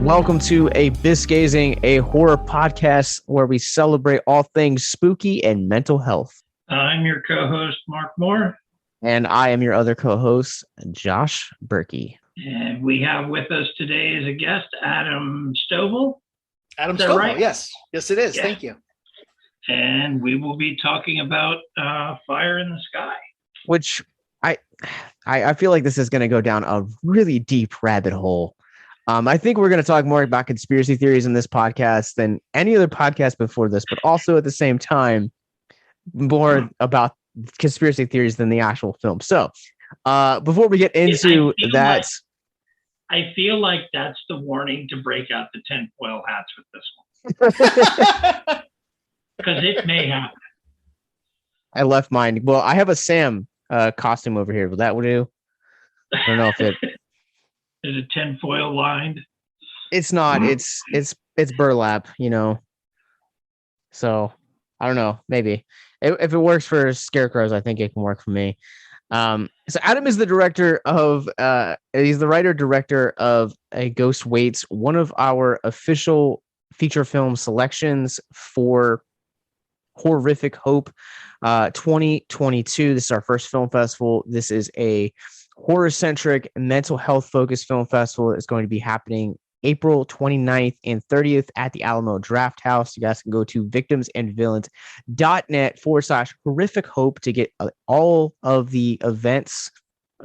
Welcome to A Bisgazing, a horror podcast where we celebrate all things spooky and mental health. I'm your co-host, Mark Moore. And I am your other co-host, Josh Berkey. And we have with us today as a guest, Adam-Stovall. Adam-Stovall, right? Yes, it is. Yeah. Thank you. And we will be talking about Fire in the Sky. Which I feel like this is going to go down a really deep rabbit hole. I think we're going to talk more about conspiracy theories in this podcast than any other podcast before this, but also at the same time, more about conspiracy theories than the actual film. So before we get into that, I feel like that's the warning to break out the tinfoil hats with this one. Because it may happen. I left mine. Well, I have a Sam costume over here. Will that do? I don't know if it... Is it tinfoil lined? It's not. It's burlap, you know. So I don't know. Maybe if it works for scarecrows, I think it can work for me. So Adam is the director of. He's the writer director of A Ghost Waits, one of our official feature film selections for Horrific Hope 2022. This is our first film festival. This is a horror-centric, mental health-focused film festival. Is going to be happening April 29th and 30th at the Alamo-Drafthosue. You guys can go to victimsandvillains.net/horrific hope to get all of the events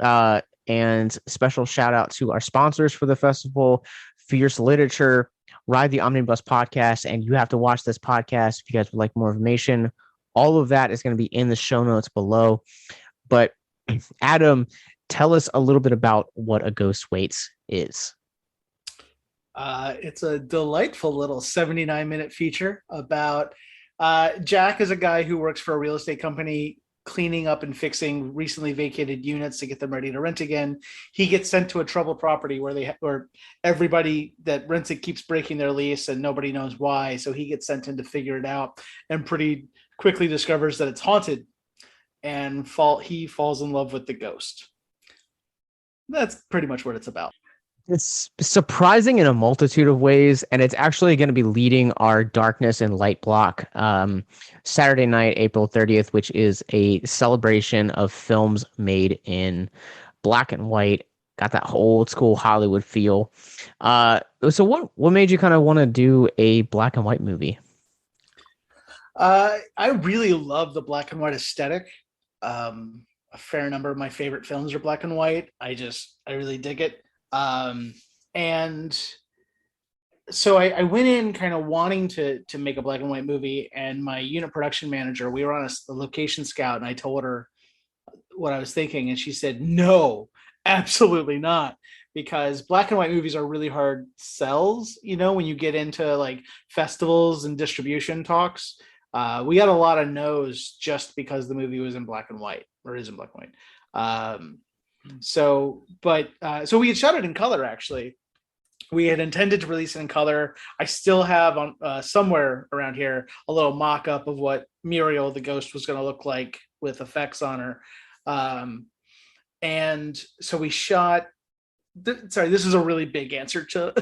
and special shout out to our sponsors for the festival, Fierce Literature, Ride the Omnibus Podcast, and You Have to Watch This Podcast if you guys would like more information. All of that is going to be in the show notes below. But Adam, tell us a little bit about what A Ghost Waits is. It's a delightful little 79-minute feature about Jack is a guy who works for a real estate company cleaning up and fixing recently vacated units to get them ready to rent again. He gets sent to a troubled property where everybody that rents it keeps breaking their lease and nobody knows why. So he gets sent in to figure it out and pretty quickly discovers that it's haunted and he falls in love with the ghost. That's pretty much what it's about. It's surprising in a multitude of ways, and it's actually going to be leading our Darkness and Light block Saturday night, April 30th, which is a celebration of films made in black and white. Got that old school Hollywood feel. So what made you kind of want to do a black and white movie? I really love the black and white aesthetic. A fair number of my favorite films are black and white. I really dig it. And so I went in kind of wanting to make a black and white movie, and my unit production manager, we were on a location scout, and I told her what I was thinking, and she said, no, absolutely not. Because black and white movies are really hard sells, when you get into like festivals and distribution talks. We got a lot of no's just because the movie was in black and white, or is in black and white. So we had shot it in color. Actually, we had intended to release it in color. I still have on somewhere around here a little mock-up of what Muriel the ghost was going to look like with effects on her. And so we shot. Sorry, this is a really big answer to.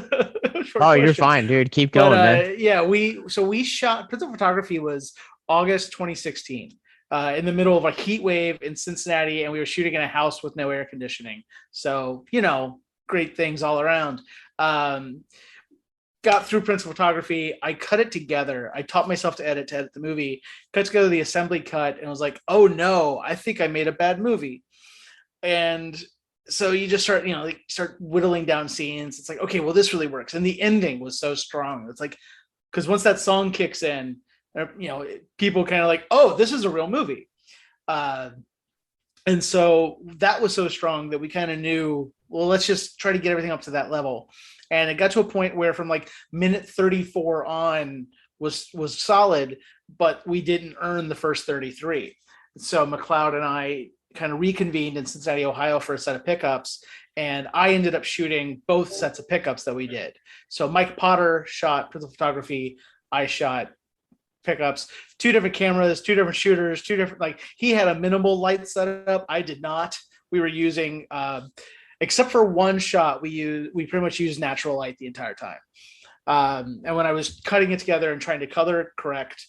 Question. You're fine, dude. Keep going, man. Yeah, we shot. Principal photography was August 2016. In the middle of a heat wave in Cincinnati, and we were shooting in a house with no air conditioning. So, great things all around. Got through principal photography. I cut it together. I taught myself to edit the movie, cut together the assembly cut, and was like, oh no, I think I made a bad movie. And so you just start, start whittling down scenes. It's like, okay, well, this really works. And the ending was so strong. It's like, because once that song kicks in, people kind of like, oh, this is a real movie. And so that was so strong that we kind of knew, well, let's just try to get everything up to that level. And it got to a point where from like minute 34 on was solid, but we didn't earn the first 33. So McLeod and I kind of reconvened in Cincinnati, Ohio for a set of pickups. And I ended up shooting both sets of pickups that we did. So Mike Potter shot principal photography. I shot pickups, 2 different cameras, 2 different shooters, 2 different, he had a minimal light setup. I did not. We were using except for one shot, we pretty much used natural light the entire time. And when I was cutting it together and trying to color it correct,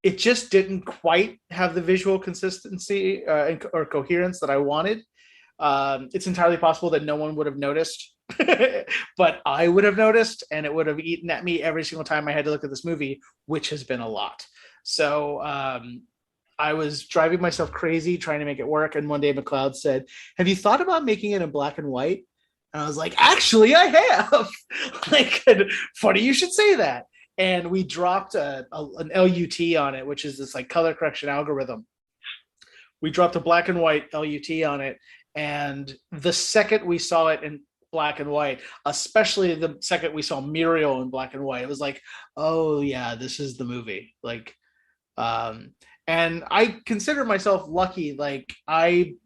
it just didn't quite have the visual consistency or coherence that I wanted. It's entirely possible that no one would have noticed, but I would have noticed, and it would have eaten at me every single time I had to look at this movie, which has been a lot. So I was driving myself crazy trying to make it work. And one day McLeod said, "Have you thought about making it in black and white?" And I was like, "Actually, I have." Like, funny you should say that. And we dropped an LUT on it, which is this like color correction algorithm. We dropped a black and white LUT on it. And the second we saw it in black and white, especially the second we saw Muriel in black and white, it was like, oh yeah, this is the movie. Like, and I consider myself lucky. Like when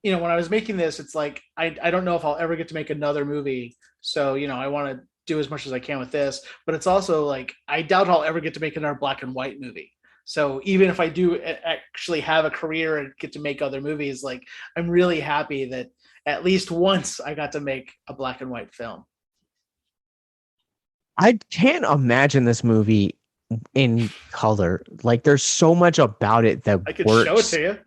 I was making this, it's like, I don't know if I'll ever get to make another movie. So, I want to do as much as I can with this, but it's also like, I doubt I'll ever get to make another black and white movie. So even if I do actually have a career and get to make other movies, like, I'm really happy that at least once I got to make a black and white film. I can't imagine this movie in color. Like, there's so much about it that I could works show it to you.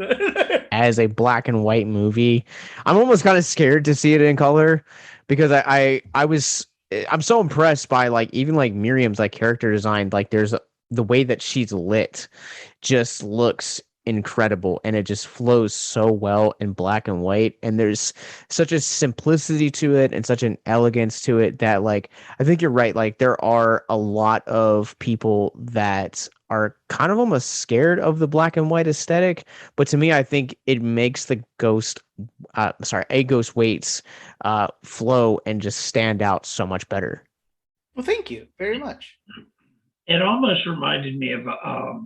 as a black and white movie. I'm almost kind of scared to see it in color because I'm so impressed by like even like Miriam's like character design. Like the way that she's lit just looks incredible, and it just flows so well in black and white, and there's such a simplicity to it and such an elegance to it that, like, I think you're right. Like, there are a lot of people that are kind of almost scared of the black and white aesthetic, but to me, I think it makes the A Ghost Waits flow and just stand out so much better. Well, thank you very much. It almost reminded me of a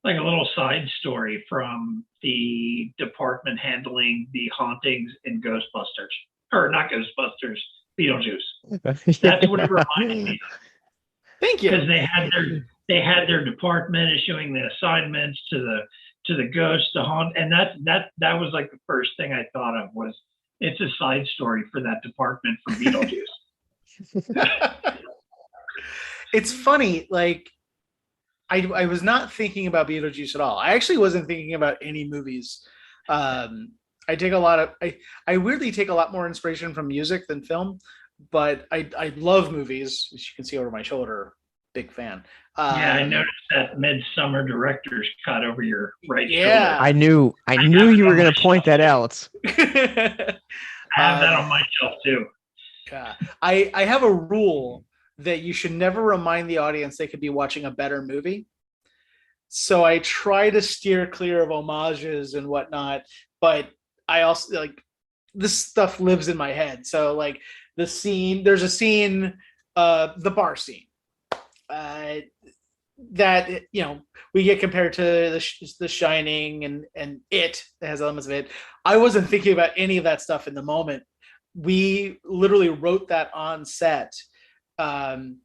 little side story from the department handling the hauntings in Ghostbusters, or not Ghostbusters, Beetlejuice. That's what it reminded me of. Thank you. Because they had their department issuing the assignments to the ghosts to haunt, and that was like the first thing I thought of was it's a side story for that department for Beetlejuice. It's funny, like I was not thinking about Beetlejuice at all. I actually wasn't thinking about any movies. I weirdly take a lot more inspiration from music than film, but I love movies, as you can see over my shoulder. Big fan. Yeah, I noticed that Midsummer director's cut over your right shoulder. I knew you were going to point that out. I have that on my shelf too. I have a rule that you should never remind the audience they could be watching a better movie. So I try to steer clear of homages and whatnot, but I also, like, this stuff lives in my head. So, like, there's a scene, the bar scene, that, we get compared to the Shining and It has elements of it. I wasn't thinking about any of that stuff in the moment. We literally wrote that on set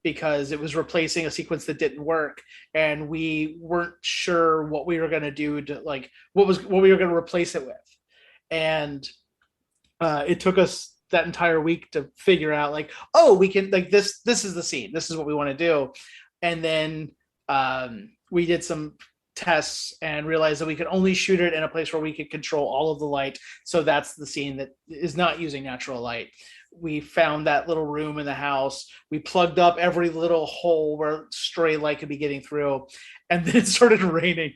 because it was replacing a sequence that didn't work, and we weren't sure what we were going to do to, like, what we were going to replace it with. And it took us that entire week to figure out, like, oh, we can, like, this is the scene, this is what we want to do. And then we did some tests and realized that we could only shoot it in a place where we could control all of the light. So that's the scene that is not using natural light. We found that little room in the house. We plugged up every little hole where stray light could be getting through. And then it started raining.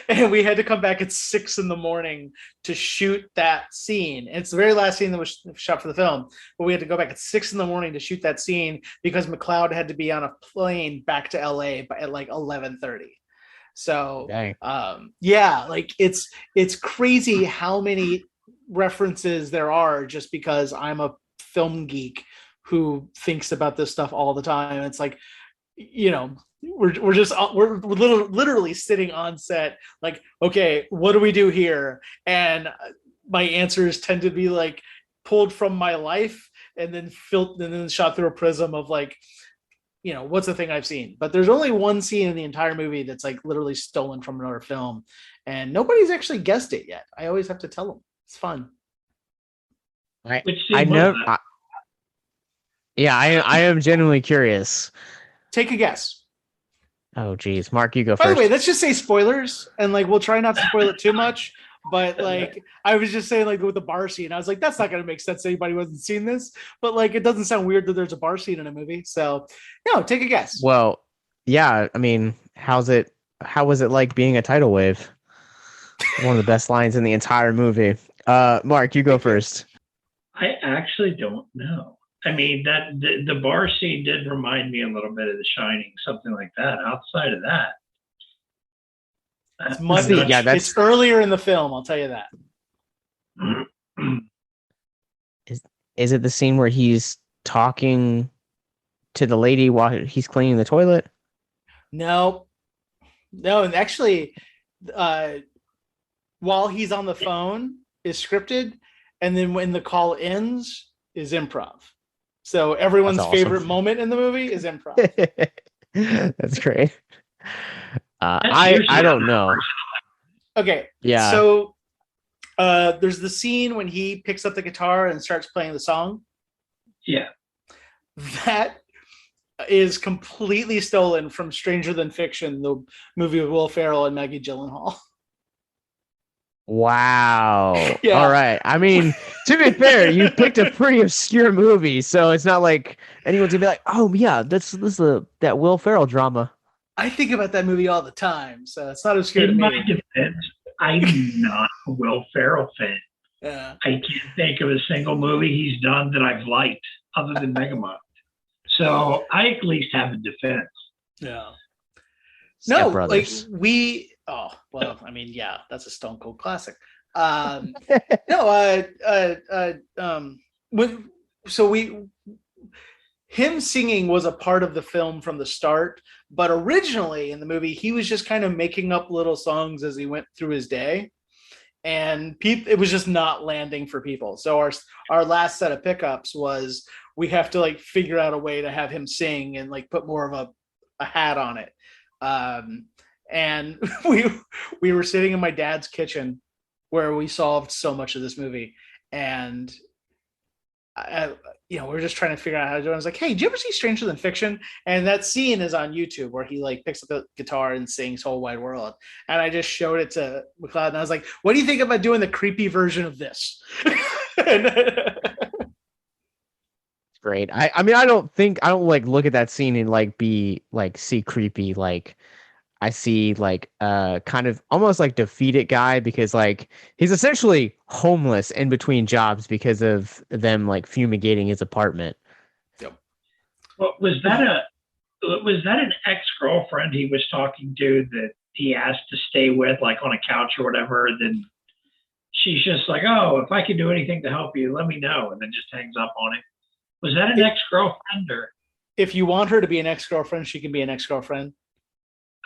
And we had to come back at 6 a.m. to shoot that scene. And it's the very last scene that was shot for the film. But we had to go back at 6 a.m. to shoot that scene because McLeod had to be on a plane back to LA at like 11:30. So yeah, like it's crazy how many references there are just because I'm a film geek who thinks about this stuff all the time. It's like, we're literally sitting on set like, okay, what do we do here? And my answers tend to be like pulled from my life and then shot through a prism of like what's the thing I've seen? But there's only one scene in the entire movie that's like literally stolen from another film, and nobody's actually guessed it yet. I always have to tell them. It's fun. Which I scene was never. that? I am genuinely curious. Take a guess. Oh, geez, Mark, you go By first. the way, let's just say spoilers, and like we'll try not to spoil it too much. But like I was just saying, like with the bar scene, I was like, that's not going to make sense to anybody who hasn't seen this. But like, it doesn't sound weird that there's a bar scene in a movie. So no, take a guess. Well, yeah. I mean, how was it like being a tidal wave? One of the best lines in the entire movie. Mark, you go first. I actually don't know. I mean, that the bar scene did remind me a little bit of The Shining, something like that. Outside of that, It's much, it's earlier in the film. I'll tell you that. Is it the scene where he's talking to the lady while he's cleaning the toilet? No, and actually, while he's on the phone is scripted, and then when the call ends is improv. So everyone's That's awesome. favorite moment in the the is improv. That's great. I don't know. Okay. Yeah. So there's the scene when he picks up the guitar and starts playing the song. Yeah. That is completely stolen from Stranger Than Fiction, the movie with Will Ferrell and Maggie Gyllenhaal. Wow. Yeah. All right. I mean, to be fair, you picked a pretty obscure movie, so it's not like anyone's gonna be like, "Oh yeah, this is that Will Ferrell drama." I think about that movie all the time, so it's not obscure to In me. my defense, I'm not a Will Ferrell fan. Yeah. I can't think of a single movie he's done that I've liked other than Megamind. So I at least have a defense. Yeah. Step No, Brothers. like I mean, yeah, that's a Stone Cold classic. No, him singing was a part of the film from the start, but originally in the movie, he was just kind of making up little songs as he went through his day, and it was just not landing for people. So our last set of pickups was we have to like figure out a way to have him sing and like put more of a hat on it. And we were sitting in my dad's kitchen where we solved so much of this movie, and we're just trying to figure out how to do it. I was like, hey, did you ever see Stranger Than Fiction? And that scene is on YouTube where he like picks up the guitar and sings Whole Wide World. And I just showed it to McLeod, and I was like, what do you think about doing the creepy version of this? Great. I mean, I don't like look at that scene and like be like see creepy. Like I see like kind of almost like defeated guy, because like he's essentially homeless in between jobs because of them like fumigating his apartment. Yep. Well, was that an ex-girlfriend he was talking to that he asked to stay with, like on a couch or whatever? Then she's just like, oh, if I can do anything to help you, let me know, and then just hangs up on it. Was that an ex-girlfriend? Or if you want her to be an ex-girlfriend, she can be an ex-girlfriend.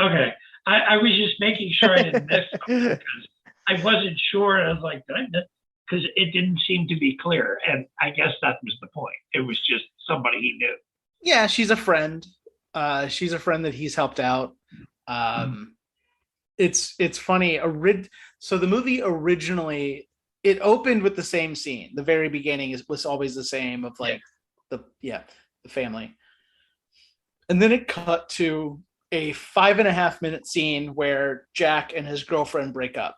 Okay. I was just making sure I didn't miss something because I wasn't sure. And I was like, did I miss? Because it didn't seem to be clear. And I guess that was the point. It was just somebody he knew. Yeah, she's a friend. She's a friend that he's helped out. It's funny. So the movie originally, it opened with the same scene. The very beginning was always the same of like the family. And then it cut to a 5.5-minute scene where Jack and his girlfriend break up.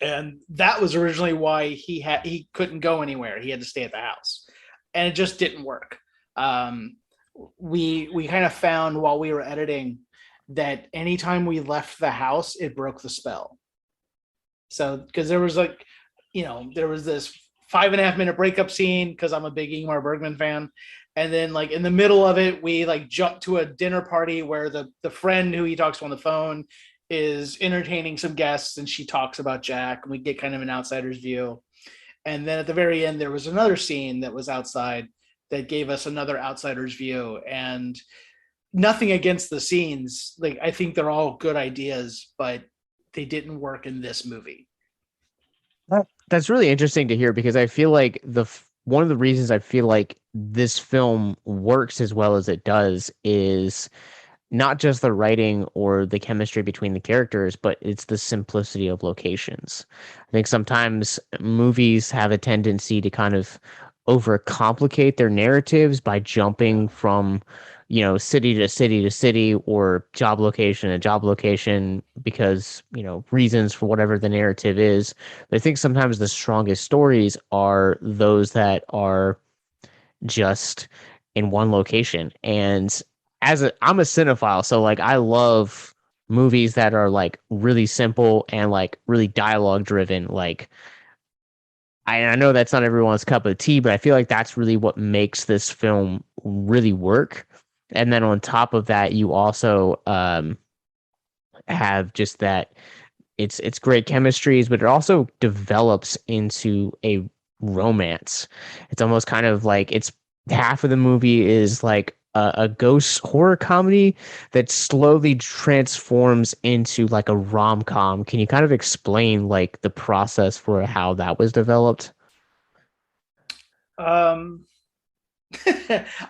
And that was originally why he couldn't go anywhere. He had to stay at the house. And it just didn't work. We kind of found while we were editing that anytime we left the house, it broke the spell. So, because there was like, there was this 5.5-minute breakup scene because I'm a big Ingmar Bergman fan. And then like in the middle of it, we like jump to a dinner party where the friend who he talks to on the phone is entertaining some guests, and she talks about Jack, and we get kind of an outsider's view. And then at the very end, there was another scene that was outside that gave us another outsider's view. And nothing against the scenes. Like, I think they're all good ideas, but they didn't work in this movie. That's really interesting to hear, because I feel like one of the reasons I feel like this film works as well as it does is not just the writing or the chemistry between the characters, but it's the simplicity of locations. I think sometimes movies have a tendency to kind of overcomplicate their narratives by jumping from, city to city to city or job location to job location because, reasons for whatever the narrative is. But I think sometimes the strongest stories are those that are just in one location. And I'm a cinephile, so like I love movies that are like really simple and like really dialogue driven. Like I know that's not everyone's cup of tea, but I feel like that's really what makes this film really work. And then on top of that, you also have just that it's great chemistries, but it also develops into a romance. It's almost kind of like it's half of the movie is like a ghost horror comedy that slowly transforms into like a rom-com. Can you kind of explain like the process for how that was developed? Um,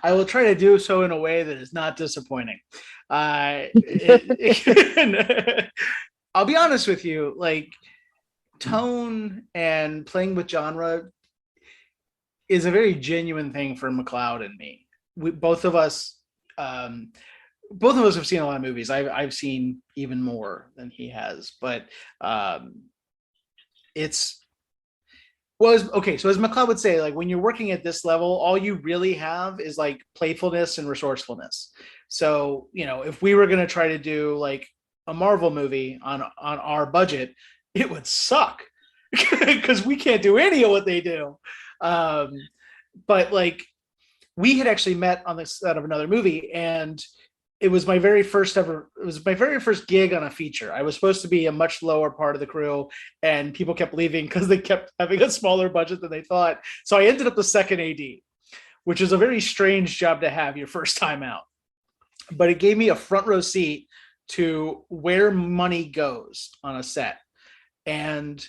I will try to do so in a way that is not disappointing. I'll be honest with you, like tone and playing with genre is a very genuine thing for McLeod and me. Both of us have seen a lot of movies. I've seen even more than he has, but it's was okay. So as McLeod would say, like when you're working at this level, all you really have is like playfulness and resourcefulness. So if we were going to try to do like a Marvel movie on our budget, it would suck because we can't do any of what they do. But like we had actually met on the set of another movie, and it was my very first gig on a feature. I was supposed to be a much lower part of the crew, and people kept leaving because they kept having a smaller budget than they thought. So I ended up the second AD, which is a very strange job to have your first time out. But it gave me a front row seat to where money goes on a set. And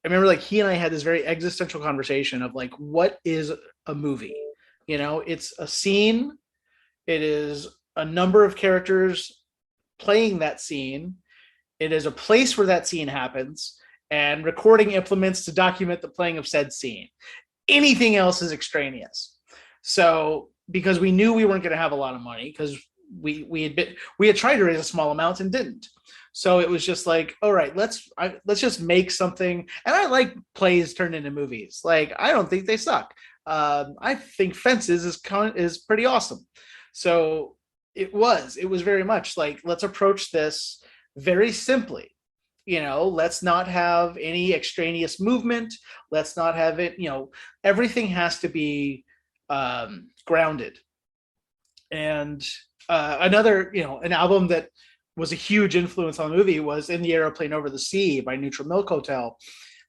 I remember like he and I had this very existential conversation of like, what is a movie? It's a scene. It is a number of characters playing that scene. It is a place where that scene happens and recording implements to document the playing of said scene. Anything else is extraneous. So because we knew we weren't going to have a lot of money because we had tried to raise a small amount and didn't. So it was just like, all right, let's just make something. And I like plays turned into movies. Like, I don't think they suck. I think Fences is pretty awesome. So it was very much like, let's approach this very simply. Let's not have any extraneous movement. Let's not have it, everything has to be grounded. And another, an album that was a huge influence on the movie was In the Aeroplane Over the Sea by Neutral Milk Hotel.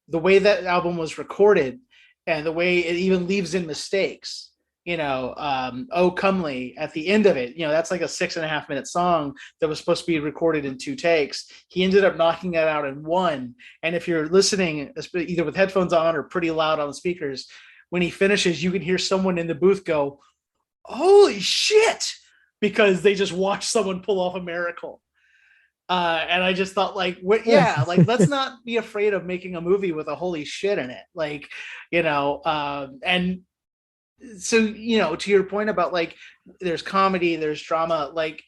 The way that album was recorded and the way it even leaves in mistakes, Oh Comely at the end of it, that's like a 6.5 minute song that was supposed to be recorded in 2 takes. He ended up knocking that out in 1. And if you're listening either with headphones on or pretty loud on the speakers, when he finishes, you can hear someone in the booth go, "Holy shit," because they just watched someone pull off a miracle. And I just thought like, let's not be afraid of making a movie with a holy shit in it. Like, and so, to your point about like, there's comedy, there's drama, like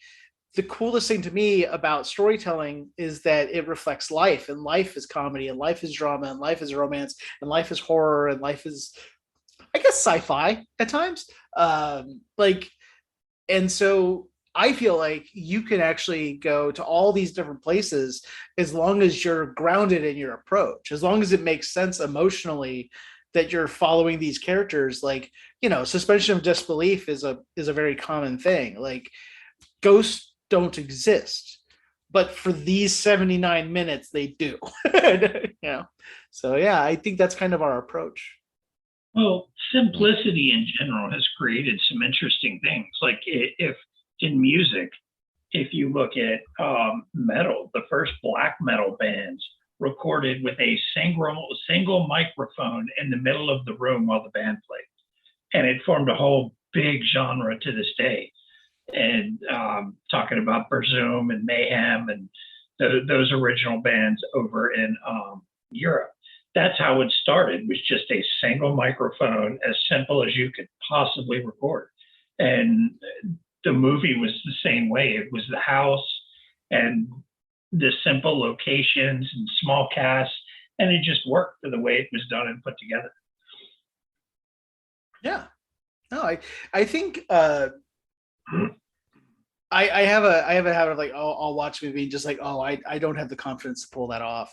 the coolest thing to me about storytelling is that it reflects life, and life is comedy, and life is drama, and life is romance, and life is horror, and life is, I guess, sci-fi at times. And so I feel like you can actually go to all these different places as long as you're grounded in your approach, as long as it makes sense emotionally that you're following these characters. Like, suspension of disbelief is a very common thing. Like, ghosts don't exist, but for these 79 minutes, they do. So yeah, I think that's kind of our approach. Well, simplicity in general has created some interesting things. Like if in music, if you look at metal, the first black metal bands recorded with a single microphone in the middle of the room while the band played. and it formed a whole big genre to this day. And talking about Berzoom and Mayhem and those original bands over in Europe. That's how it started, was just a single microphone, as simple as you could possibly record. And the movie was the same way. It was the house and the simple locations and small casts, and it just worked for the way it was done and put together. Yeah. No, I think I have a habit of like, oh, I'll watch a movie just like, oh, I don't have the confidence to pull that off.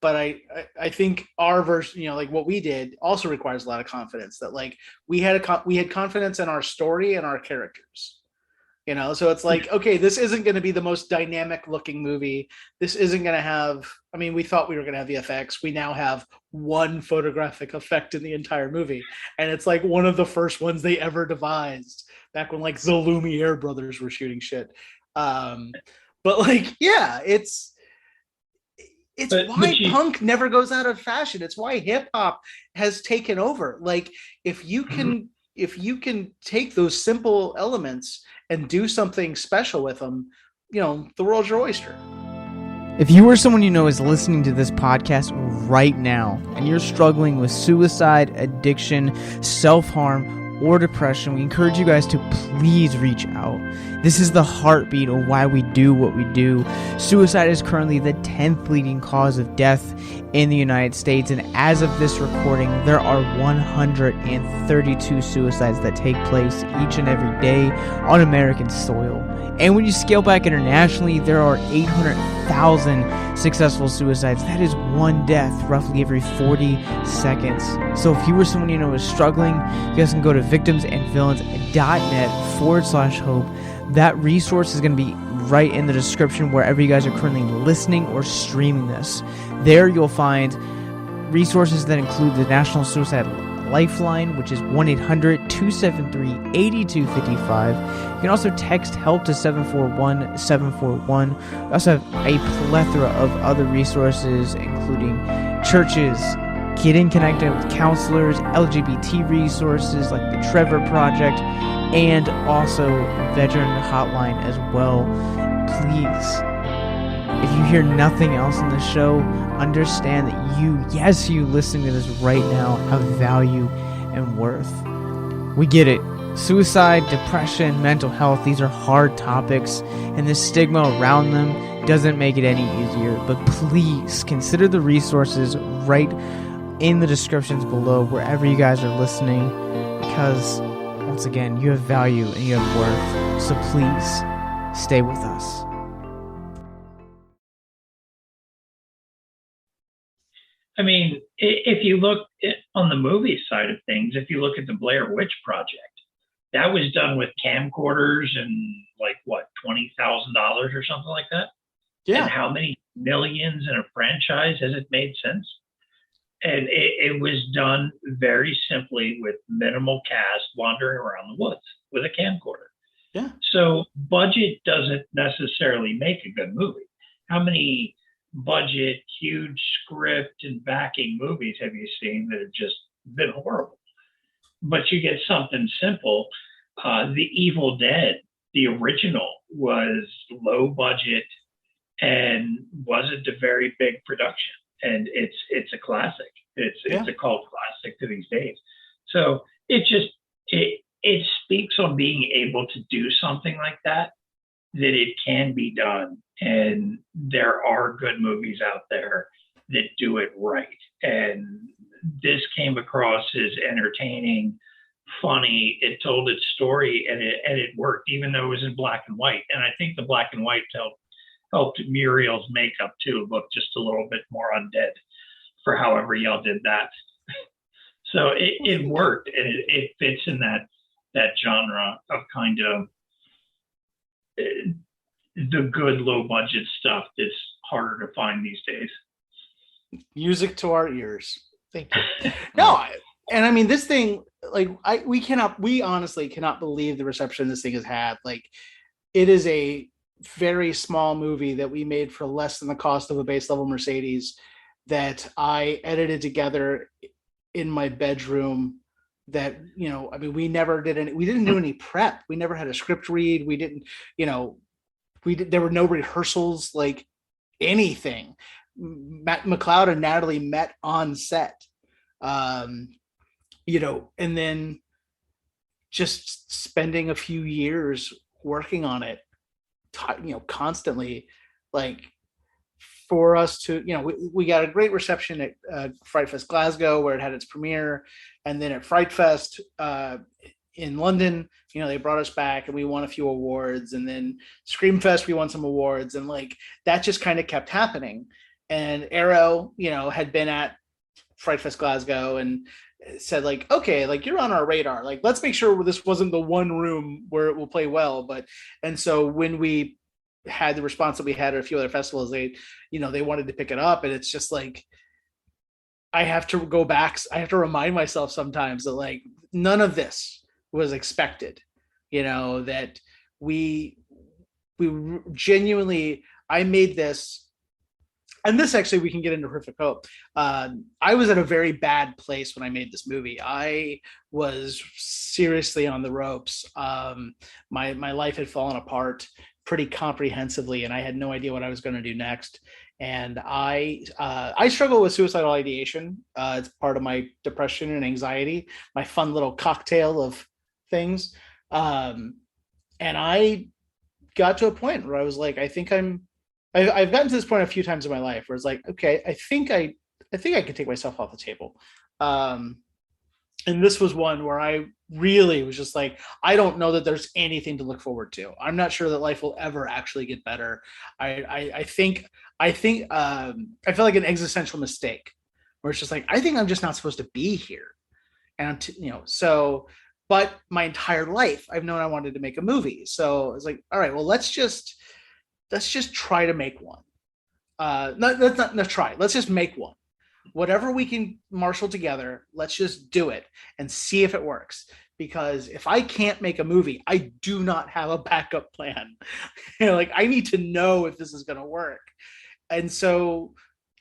But I think our version, like what we did also requires a lot of confidence, that like we had confidence in our story and our characters, so it's like, okay, this isn't going to be the most dynamic looking movie. This isn't going to have, we thought we were going to have VFX. We now have one photographic effect in the entire movie. And it's like one of the first ones they ever devised back when like the Lumiere brothers were shooting shit. But like, yeah, it's why punk never goes out of fashion. It's why hip hop has taken over. Like if you can take those simple elements and do something special with them, the world's your oyster. If you or someone you know is listening to this podcast right now and you're struggling with suicide, addiction, self-harm, or depression, we encourage you guys to please reach out. This is the heartbeat of why we do what we do. Suicide is currently the 10th leading cause of death in the United States, and as of this recording, there are 132 suicides that take place each and every day on American soil. And when you scale back internationally, there are 800,000 successful suicides. That is one death roughly every 40 seconds. So if you or someone you know is struggling, you guys can go to victimsandvillains.net/hope. That resource is going to be right in the description wherever you guys are currently listening or streaming this. There you'll find resources that include the National Suicide Lifeline, which is 1-800-273-8255. You can also text HELP to 741-741. We also have a plethora of other resources, including churches, getting connected with counselors, LGBT resources like the Trevor Project, and also veteran hotline as well. Please, if you hear nothing else in the show, understand that you listening to this right now, have value and worth. We get it. Suicide, depression, mental health, these are hard topics, and the stigma around them doesn't make it any easier. But please consider the resources right in the descriptions below, wherever you guys are listening, because once again, you have value and you have worth. So please stay with us. If you look on the movie side of things, if you look at the Blair Witch Project, that was done with camcorders and like what, $20,000 or something like that. Yeah. And how many millions in a franchise has it made since? And it was done very simply with minimal cast wandering around the woods with a camcorder. Yeah. So budget doesn't necessarily make a good movie. How many budget, huge script and backing movies have you seen that have just been horrible? But you get something simple. The Evil Dead, the original, was low budget and wasn't a very big production. And it's a classic. It's a cult classic to these days. So it speaks on being able to do something like that it can be done. And there are good movies out there that do it right. And this came across as entertaining, funny. It told its story, and it worked, even though it was in black and white. And I think the black and white helped Muriel's makeup too look just a little bit more undead for however y'all did that. So it worked, and it fits in that genre of kind of the good low budget stuff that's harder to find these days. Music to our ears. Thank you. No, and this thing, like we honestly cannot believe the reception this thing has had. Like, it is a very small movie that we made for less than the cost of a base level Mercedes that I edited together in my bedroom that, you know, I mean, we didn't do any prep. We never had a script read. We didn't, you know, there were no rehearsals, like anything. Matt McLeod and Natalie met on set, you know, and then just spending a few years working on it, you know, constantly, like, for us to, you know, we got a great reception at Fright Fest Glasgow, where it had its premiere, and then at Fright Fest in London, you know, they brought us back and we won a few awards, and then Screamfest we won some awards, and like that just kind of kept happening. And Arrow, you know, had been at Fright Fest Glasgow and said, like, okay, like, you're on our radar, like, let's make sure this wasn't the one room where it will play well. But, and so when we had the response that we had at a few other festivals, they, you know, they wanted to pick it up. And it's just like, I have to go back, I have to remind myself sometimes that, like, none of this was expected, you know, that we genuinely, I made this. And this, actually, we can get into Horrific Hope. I was at a very bad place when I made this movie. I was seriously on the ropes. My life had fallen apart pretty comprehensively, and I had no idea what I was going to do next. And I struggle with suicidal ideation. It's part of my depression and anxiety, my fun little cocktail of things. And I got to a point where I was like, I think I've gotten to this point a few times in my life where it's like, okay, I think I can take myself off the table. And this was one where I really was just like, I don't know that there's anything to look forward to. I'm not sure that life will ever actually get better. I think I feel like an existential mistake where it's just like, I think I'm just not supposed to be here. And, you know, so, but my entire life I've known I wanted to make a movie. So it's like, all right, well, let's just try to make one. Let's just make one. Whatever we can marshal together, let's just do it and see if it works. Because if I can't make a movie, I do not have a backup plan. You know, like, I need to know if this is going to work. And so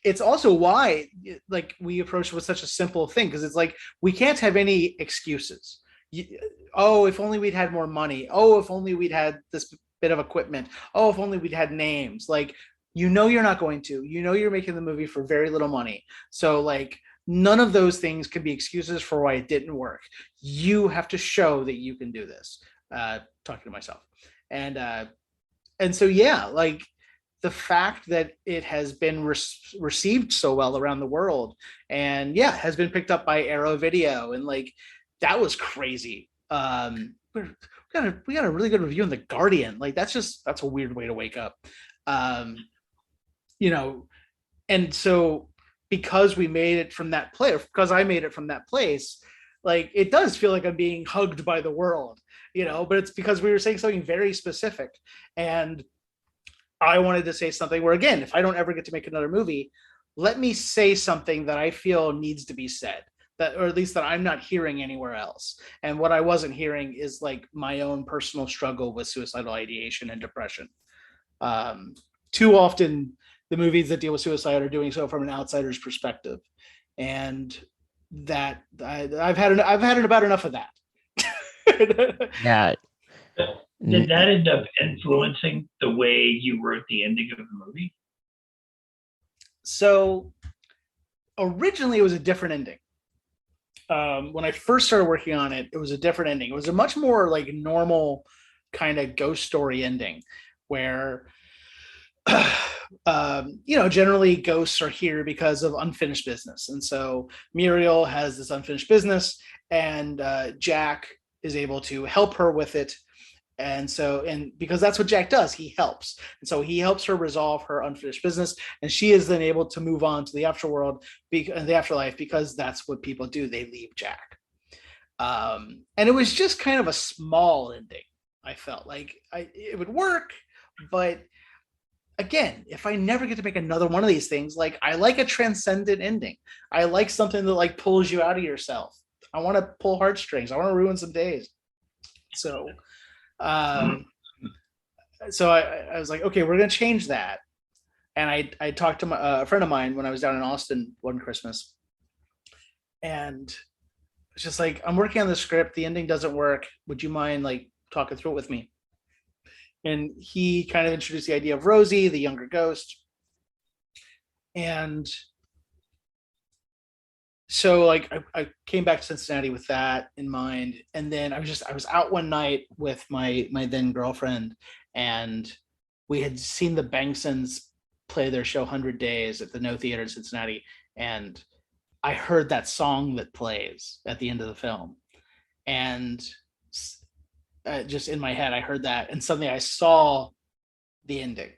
it's also why, like, we approach it with such a simple thing, because it's like, we can't have any excuses. Oh, if only we'd had more money. Oh, if only we'd had this bit of equipment. Oh, if only we'd had names. Like, you know, you're not going to, you know, you're making the movie for very little money. So, like, none of those things can be excuses for why it didn't work. You have to show that you can do this. Talking to myself. And so, yeah, like, the fact that it has been received so well around the world, and yeah, has been picked up by Arrow Video, and like, that was crazy. We got a really good review in The Guardian. Like, that's a weird way to wake up. You know, and so because we made it from that place, because I made it from that place, like, it does feel like I'm being hugged by the world, you know, but it's because we were saying something very specific. And I wanted to say something where, again, if I don't ever get to make another movie, let me say something that I feel needs to be said, that, or at least that I'm not hearing anywhere else. And what I wasn't hearing is, like, my own personal struggle with suicidal ideation and depression. Too often the movies that deal with suicide are doing so from an outsider's perspective. And that I've had about enough of that. Yeah. Did that end up influencing the way you wrote the ending of the movie? So originally it was a different ending. When I first started working on it, it was a different ending. It was a much more, like, normal kind of ghost story ending where, you know, generally ghosts are here because of unfinished business. And so Muriel has this unfinished business, and Jack is able to help her with it. And so, and because that's what Jack does, he helps. And so he helps her resolve her unfinished business, and she is then able to move on to the afterworld, the afterlife, because that's what people do. They leave Jack. And it was just kind of a small ending. I felt like it would work, but again, if I never get to make another one of these things, like, I like a transcendent ending. I like something that, like, pulls you out of yourself. I want to pull heartstrings. I want to ruin some days. So, I was like, okay, we're going to change that. And I talked to a friend of mine when I was down in Austin one Christmas, and it's just like, I'm working on the script. The ending doesn't work. Would you mind like talking through it with me? And he kind of introduced the idea of Rosie, the younger ghost. And so like I came back to Cincinnati with that in mind. And then I was out one night with my then girlfriend, and we had seen the Banksons play their show 100 Days at the No Theater in Cincinnati. And I heard that song that plays at the end of the film. And just in my head, I heard that, and suddenly I saw the ending,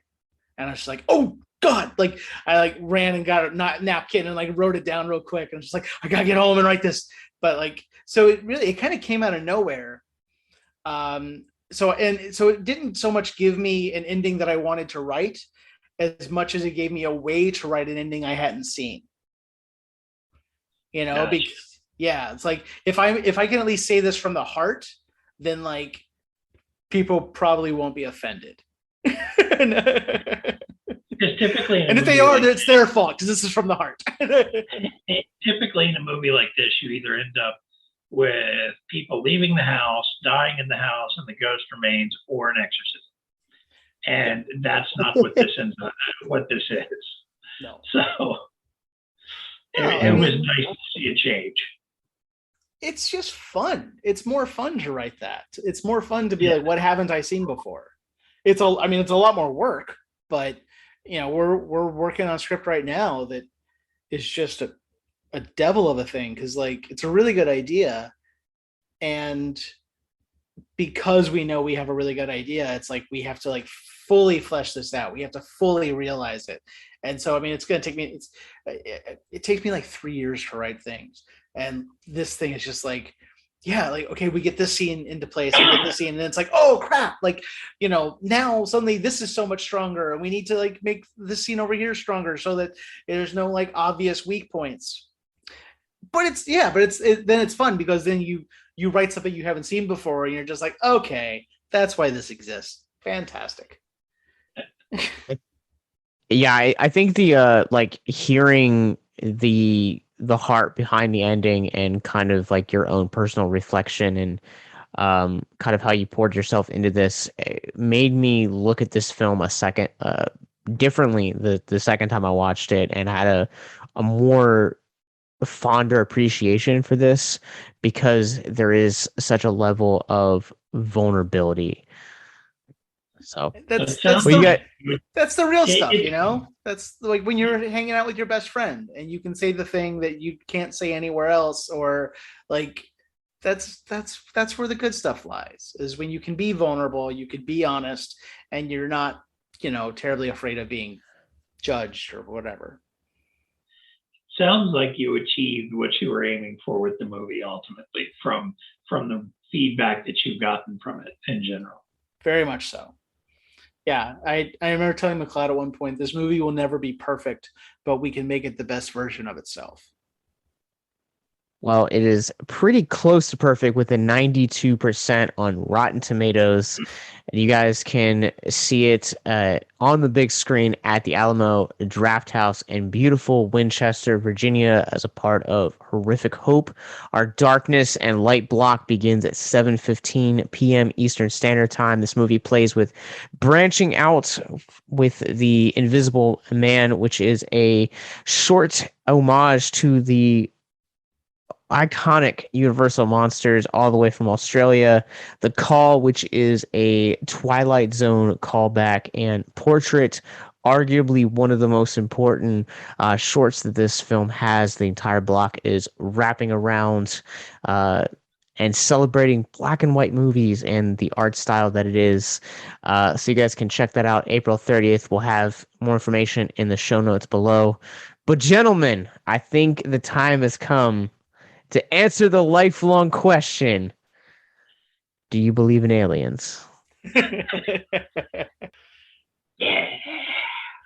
and I was just like, "Oh God!" Like I like ran and got a napkin and like wrote it down real quick, and just like, I gotta get home and write this. But like, so it kind of came out of nowhere. So it didn't so much give me an ending that I wanted to write, as much as it gave me a way to write an ending I hadn't seen. You know, Gotcha. because yeah, it's like if I can at least say this from the heart, then like people probably won't be offended. Because typically, and if they are, it's their fault because this is from the heart. Typically, in a movie like this, you either end up with people leaving the house, dying in the house, and the ghost remains, or an exorcism. And that's not what this is. No. So it was nice to see a change. It's just fun. It's more fun to write that. It's more fun to be like, what haven't I seen before? It's a lot more work, but you know, we're working on a script right now that is just a devil of a thing, because like it's a really good idea, and because we know we have a really good idea, it's like we have to like fully flesh this out. We have to fully realize it. And so I mean, it's going to take me it takes me like 3 years to write things, and this thing is just like, yeah, like, okay, we get this scene into place, we get this scene, and then it's like, oh crap, like, you know, now suddenly this is so much stronger, and we need to like make this scene over here stronger so that there's no like obvious weak points. But then it's fun, because then you write something you haven't seen before, and you're just like, okay, that's why this exists. Fantastic. Yeah, I think the like hearing the heart behind the ending, and kind of like your own personal reflection, and kind of how you poured yourself into this, made me look at this film a second differently the second time I watched it, and had a more fonder appreciation for this, because there is such a level of vulnerability. So that's the real stuff, you know. That's like when you're hanging out with your best friend and you can say the thing that you can't say anywhere else, or like that's where the good stuff lies, is when you can be vulnerable, you can be honest, and you're not, you know, terribly afraid of being judged or whatever. Sounds like you achieved what you were aiming for with the movie ultimately, from the feedback that you've gotten from it in general. Very much so. Yeah, I remember telling McLeod at one point, this movie will never be perfect, but we can make it the best version of itself. Well, it is pretty close to perfect, with a 92% on Rotten Tomatoes. And you guys can see it on the big screen at the Alamo Drafthouse in beautiful Winchester, Virginia, as a part of Horrific Hope. Our darkness and light block begins at 7:15 p.m. Eastern Standard Time. This movie plays with branching out with The Invisible Man, which is a short homage to the iconic Universal monsters all the way from Australia. The Call, which is a Twilight Zone callback, and Portrait, arguably one of the most important shorts that this film has. The entire block is wrapping around and celebrating black and white movies and the art style that it is. So you guys can check that out. April 30th. We'll have more information in the show notes below. But gentlemen, I think the time has come to answer the lifelong question: do you believe in aliens? Yeah,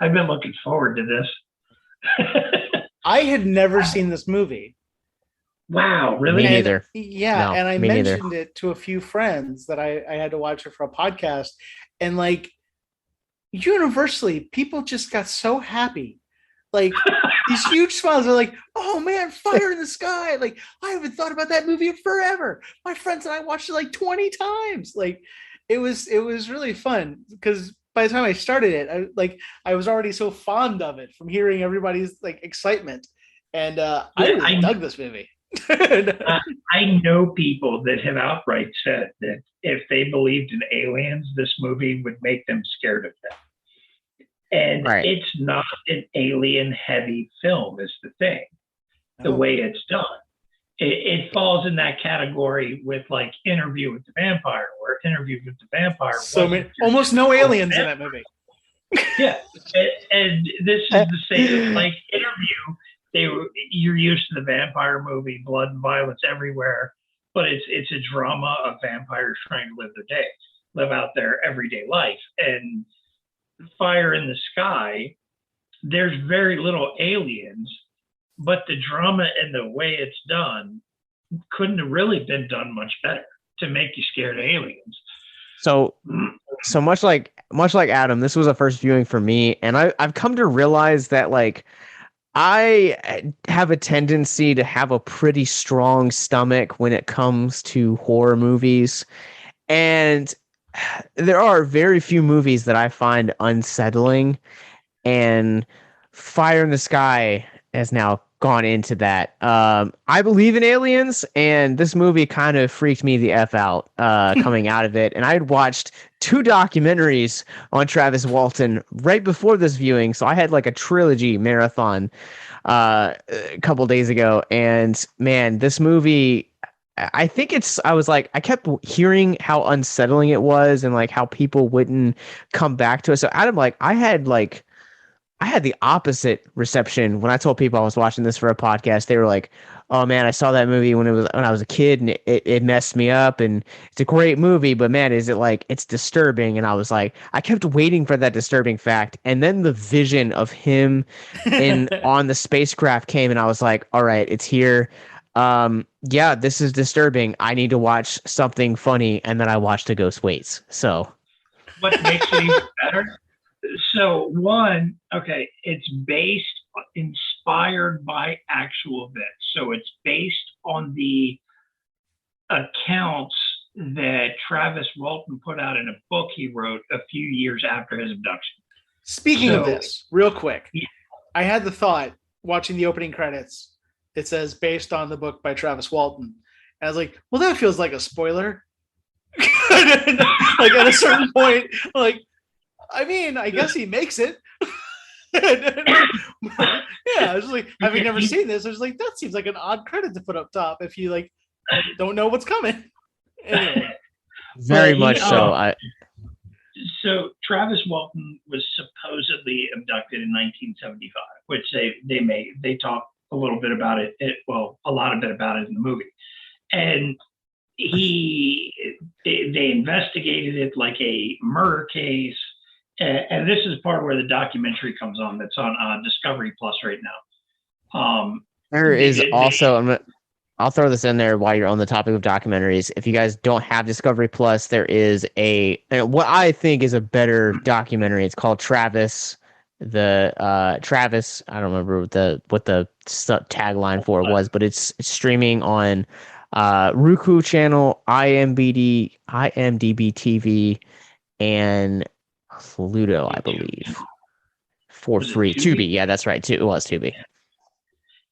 I've been looking forward to this. I had never seen this movie. Wow, really? Me neither. Yeah, No, and I me neither. mentioned it to a few friends that I had to watch it for a podcast, and like universally, people just got so happy. Like these huge smiles. They're like, "Oh man, Fire in the Sky!" Like, I haven't thought about that movie in forever. My friends and I watched it like 20 times. Like, it was really fun because by the time I started it, I was already so fond of it from hearing everybody's like excitement, and I really dug this movie. I know people that have outright said that if they believed in aliens, this movie would make them scared of them. And it's not an alien-heavy film, is the thing. The way it's done, it falls in that category with like Interview with the Vampire, where Interview with the Vampire. So almost no aliens in that movie. Yeah, and this is the same. Like Interview, you're used to the vampire movie, blood and violence everywhere, but it's a drama of vampires trying to live out their everyday life. And Fire in the Sky, there's very little aliens, but the drama and the way it's done couldn't have really been done much better to make you scared of aliens. So much like Adam, this was a first viewing for me, and I've come to realize that like I have a tendency to have a pretty strong stomach when it comes to horror movies, and there are very few movies that I find unsettling, and Fire in the Sky has now gone into that. I believe in aliens, and this movie kind of freaked me the F out coming out of it. And I had watched 2 documentaries on Travis Walton right before this viewing, so I had like a trilogy marathon a couple days ago. And man, this movie, I kept hearing how unsettling it was and like how people wouldn't come back to it. So Adam, like I had the opposite reception when I told people I was watching this for a podcast. They were like, "Oh man, I saw that movie when I was a kid, and it messed me up. And it's a great movie, but man, is it like it's disturbing?" And I was like, I kept waiting for that disturbing fact, and then the vision of him on the spacecraft came, and I was like, "All right, it's here. Yeah, this is disturbing. I need to watch something funny." And then I watched A Ghost Waits. So, what makes it even better? So one, okay, it's inspired by actual events. So it's based on the accounts that Travis Walton put out in a book he wrote a few years after his abduction. Speaking of this, real quick, I had the thought watching the opening credits. It says based on the book by Travis Walton. And I was like, well, that feels like a spoiler. Like at a certain point, like, I mean, I guess he makes it. Yeah, I was like, having never seen this, I was like, that seems like an odd credit to put up top if you like don't know what's coming. Anyway. Very much so. So Travis Walton was supposedly abducted in 1975, which they talk a little bit about it. A lot of bit about it in the movie, and they investigated it like a murder case. And this is part where the documentary comes on. That's on Discovery Plus right now. There is also, I'll throw this in there while you're on the topic of documentaries. If you guys don't have Discovery Plus, there is what I think is a better documentary. It's called Travis. Travis. I don't remember what the tagline for it was, but it's streaming on Roku channel, IMDb TV, and Pluto, I believe, for free. Tubi, yeah, that's right. It was Tubi.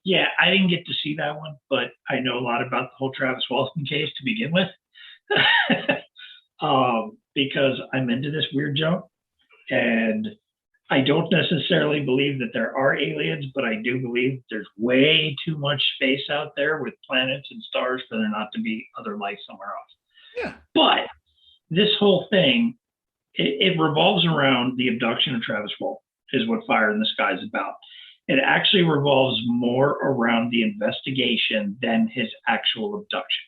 Yeah, I didn't get to see that one, but I know a lot about the whole Travis Walton case to begin with, because I'm into this weird junk, and I don't necessarily believe that there are aliens, but I do believe there's way too much space out there with planets and stars for there not to be other life somewhere else. Yeah, but this whole thing. It revolves around the abduction of Travis Walton, is what Fire in the Sky is about. It actually revolves more around the investigation than his actual abduction.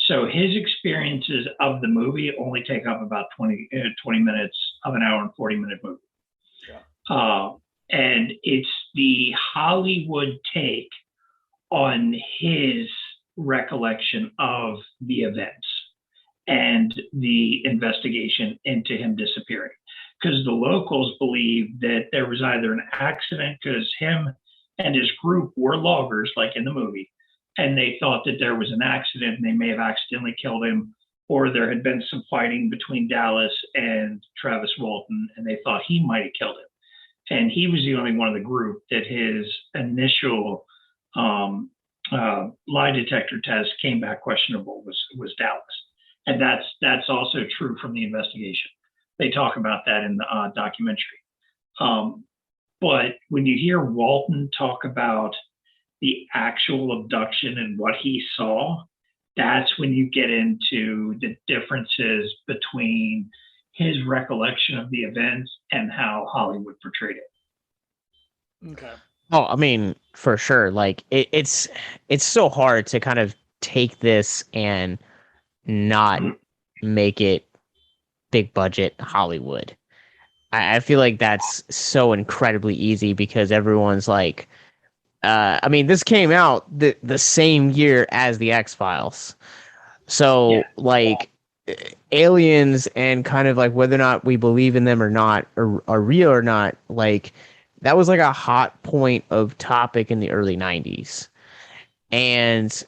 So his experiences of the movie only take up about 20 minutes of an hour and 40-minute movie. Yeah. And it's the Hollywood take on his recollection of the events and the investigation into him disappearing. Because the locals believe that there was either an accident because him and his group were loggers, like in the movie, and they thought that there was an accident and they may have accidentally killed him, or there had been some fighting between Dallas and Travis Walton, and they thought he might have killed him. And he was the only one of the group that his initial lie detector test came back questionable was Dallas. And that's also true from the investigation. They talk about that in the documentary. But when you hear Walton talk about the actual abduction and what he saw, that's when you get into the differences between his recollection of the events and how Hollywood portrayed it. Okay. Oh, I mean, for sure. Like it's so hard to kind of take this and not make it big budget Hollywood. I feel like that's so incredibly easy because everyone's like, I mean, this came out the same year as the X-Files. So like aliens and kind of like whether or not we believe in them or not, or are real or not, like that was like a hot point of topic in the early 90s. And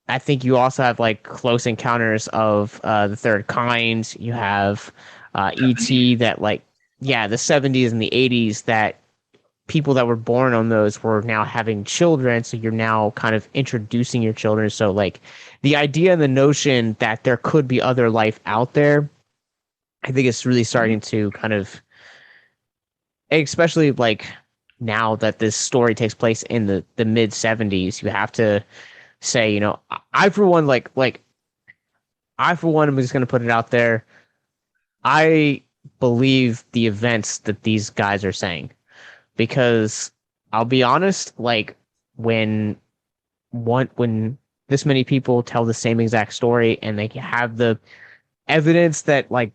I think you also have like Close Encounters of the Third Kind. You have E.T. that like, yeah, the 70s and the 80s that people that were born on those were now having children. So you're now kind of introducing your children. So like the idea and the notion that there could be other life out there, I think it's really starting to kind of, especially like now that this story takes place in the mid 70s, you have to say, you know, I for one am just going to put it out there. I believe the events that these guys are saying, because I'll be honest, like when this many people tell the same exact story and they have the evidence that like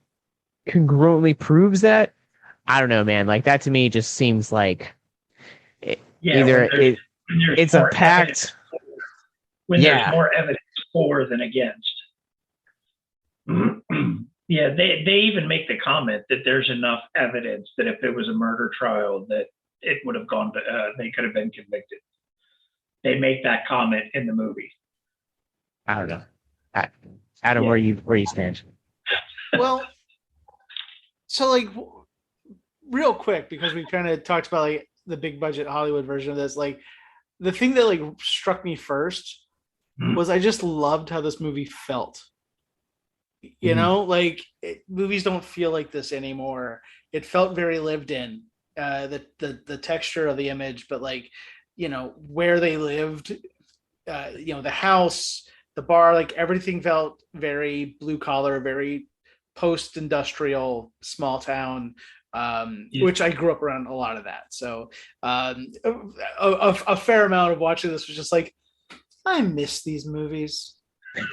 congruently proves that, I don't know, man, like that to me just seems like it's a pact. When there's more evidence for than against. Yeah, they even make the comment that there's enough evidence that if it was a murder trial that it would have gone to, they could have been convicted. They make that comment in the movie. I don't know. Adam, where you stand? Well, so like real quick, because we kind of talked about like the big budget Hollywood version of this, like the thing that like struck me first was I just loved how this movie felt. You know, like movies don't feel like this anymore. It felt very lived in. The texture of the image, but like, you know, where they lived, you know, the house, the bar, like everything felt very blue collar, very post-industrial small town, which I grew up around a lot of that. So a fair amount of watching this was just like, I miss these movies.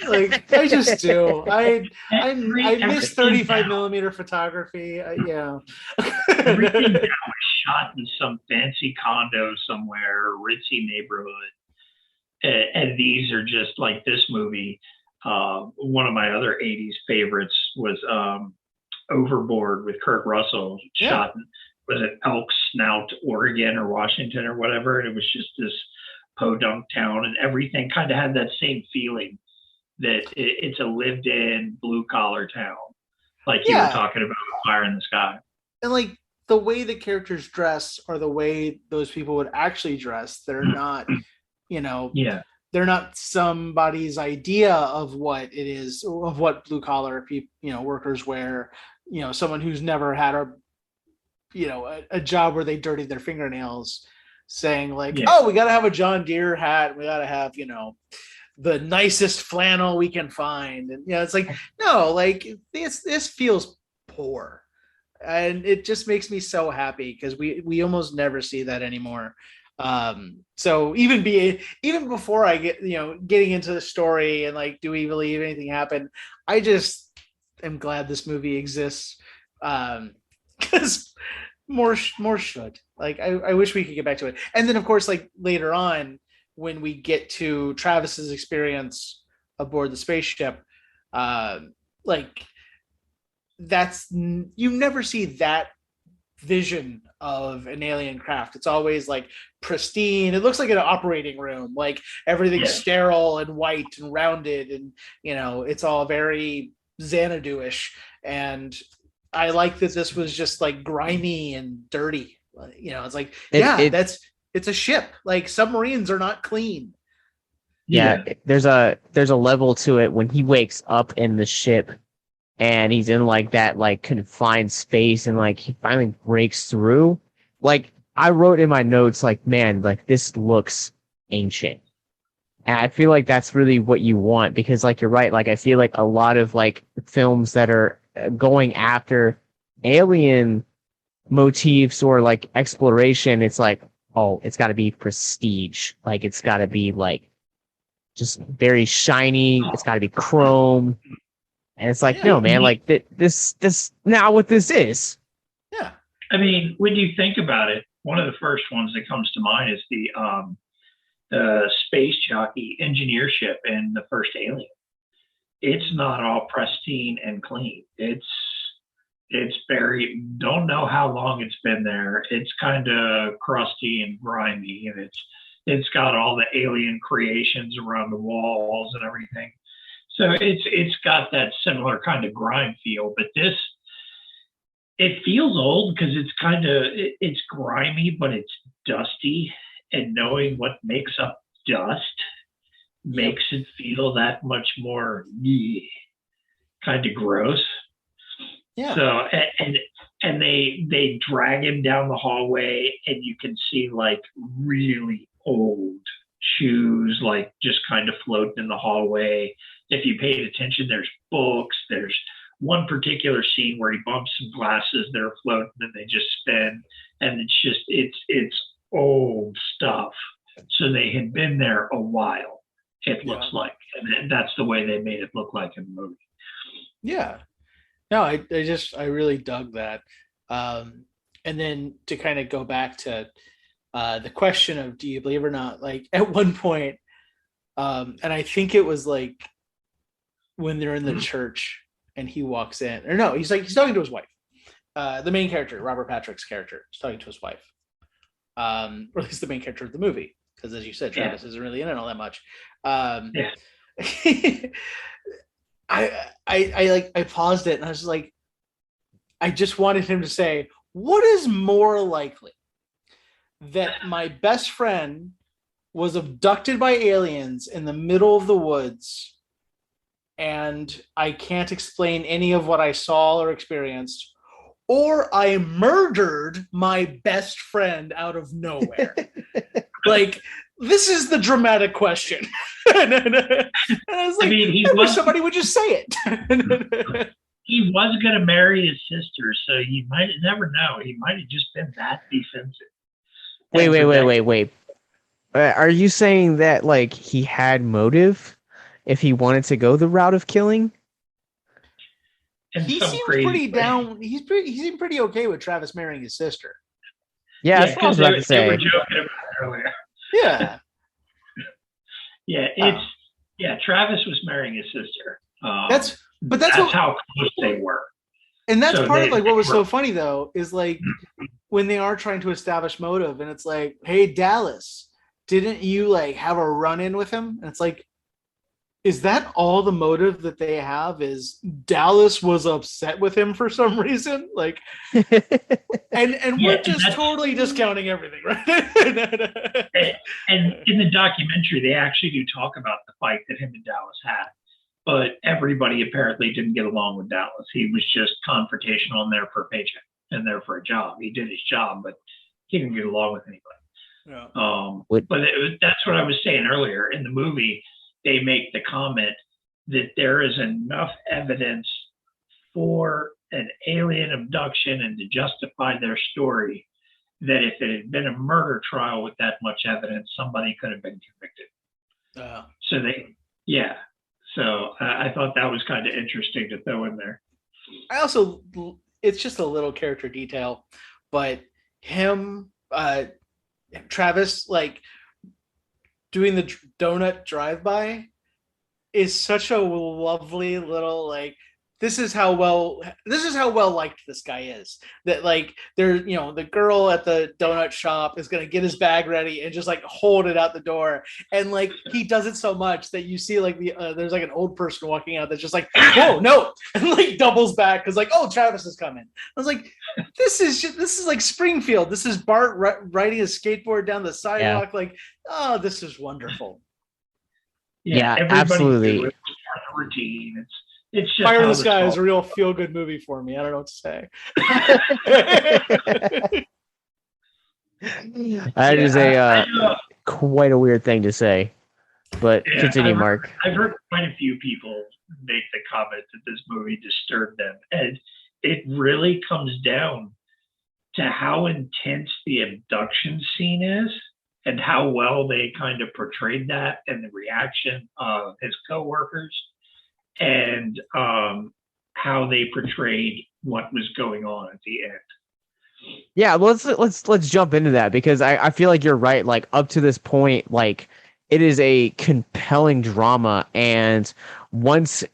Like I just do. I miss 35 millimeter photography. Everything now is shot in some fancy condo somewhere, ritzy neighborhood, and these are just like this movie. One of my other 80s favorites was Overboard with Kurt Russell, shot in, was it Elk Snout, Oregon or Washington or whatever, and it was just this podunk town, and everything kind of had that same feeling that it's a lived-in blue-collar town, like you were talking about Fire in the Sky. And like the way the characters dress, or the way those people would actually dress, they're not, you know, they're not somebody's idea of what it is, of what blue-collar people, you know, workers wear. You know, someone who's never had a job where they dirtied their fingernails, saying like, oh, we got to have a John Deere hat, we got to have, you know, the nicest flannel we can find. And, you know, it's like, no, like this feels poor. And it just makes me so happy because we almost never see that anymore. So even before I get, you know, getting into the story and like, do we believe anything happened? I just am glad this movie exists. Because more should. Like, I wish we could get back to it. And then of course, like later on, when we get to Travis's experience aboard the spaceship, like you never see that vision of an alien craft. It's always like pristine. It looks like an operating room, like everything's sterile and white and rounded, and it's all very Xanadu-ish. And I like that this was just like grimy and dirty. It's like it's a ship. Like submarines are not clean. Yeah, there's a level to it when he wakes up in the ship and he's in like that like confined space and like he finally breaks through. Like I wrote in my notes like, man, like this looks ancient. And I feel like that's really what you want, because like you're right, like I feel like a lot of like films that are going after alien motifs or like exploration, it's like, oh, it's got to be prestige. Like it's got to be like just very shiny. It's got to be chrome. And it's like, no, man, like this now what this is. Yeah. I mean, when you think about it, one of the first ones that comes to mind is the space jockey engineer ship in the first Alien. It's not all pristine and clean. It's very, don't know how long it's been there. It's kind of crusty and grimy, and it's got all the alien creations around the walls and everything. So it's got that similar kind of grime feel, but it feels old because it's grimy, but it's dusty, and knowing what makes up dust makes it feel that much more kind of gross. Yeah. So and they drag him down the hallway, and you can see like really old shoes like just kind of floating in the hallway. If you paid attention, there's books. There's one particular scene where he bumps some glasses that are floating and they just spin, and it's old stuff. So they had been there a while, it looks like, and that's the way they made it look like in the movie. Yeah. No, I really dug that. And then to kind of go back to the question of do you believe or not, like at one point, and I think it was like when they're in the church and he walks in, or no, he's talking to his wife. The main character, Robert Patrick's character, is talking to his wife. Or at least the main character of the movie, because as you said, Travis isn't really in it all that much. I paused it and I was like, I just wanted him to say, what is more likely, that my best friend was abducted by aliens in the middle of the woods and I can't explain any of what I saw or experienced, or I murdered my best friend out of nowhere? Like, this is the dramatic question. and I was like, I mean, wish somebody would just say it. He was going to marry his sister, so you might never know. He might have just been that defensive. Wait. Are you saying that like he had motive if he wanted to go the route of killing? He seemed pretty down. He seemed pretty okay with Travis marrying his sister. Yeah, that's what I was about to say. They were joking about it earlier. Yeah. Travis was marrying his sister. That's how close they were. And that's part of like what was so funny though, is like when they are trying to establish motive, and it's like, hey, Dallas, didn't you like have a run-in with him? And it's like, is that all the motive that they have? Is Dallas was upset with him for some reason? Like, and we're just totally discounting everything, right? and in the documentary, they actually do talk about the fight that him and Dallas had, but everybody apparently didn't get along with Dallas. He was just confrontational and there for a paycheck and there for a job. He did his job, but he didn't get along with anybody. Yeah. But that's what I was saying earlier. In the movie, they make the comment that there is enough evidence for an alien abduction and to justify their story that if it had been a murder trial with that much evidence, somebody could have been convicted. So I thought that was kind of interesting to throw in there. It's just a little character detail, but him, Travis, like doing the donut drive-by is such a lovely little like this is how well liked this guy is. That like the girl at the donut shop is gonna get his bag ready and just like hold it out the door, and like he does it so much that you see like there's like an old person walking out that's just like, oh no, and like doubles back because like, oh, Travis is coming. I was like, this is like Springfield. This is Bart riding a skateboard down the sidewalk. Yeah. Like, oh, this is wonderful. Yeah, absolutely. It's part of the routine. It's just Fire in the Sky is a real feel-good movie for me. I don't know what to say. That is quite a weird thing to say, but continue, Mark. I've heard quite a few people make the comment that this movie disturbed them, and it really comes down to how intense the abduction scene is and how well they kind of portrayed that and the reaction of his coworkers, and how they portrayed what was going on at the end. Yeah, let's jump into that, because I feel like you're right. Like up to this point, like it is a compelling drama, and once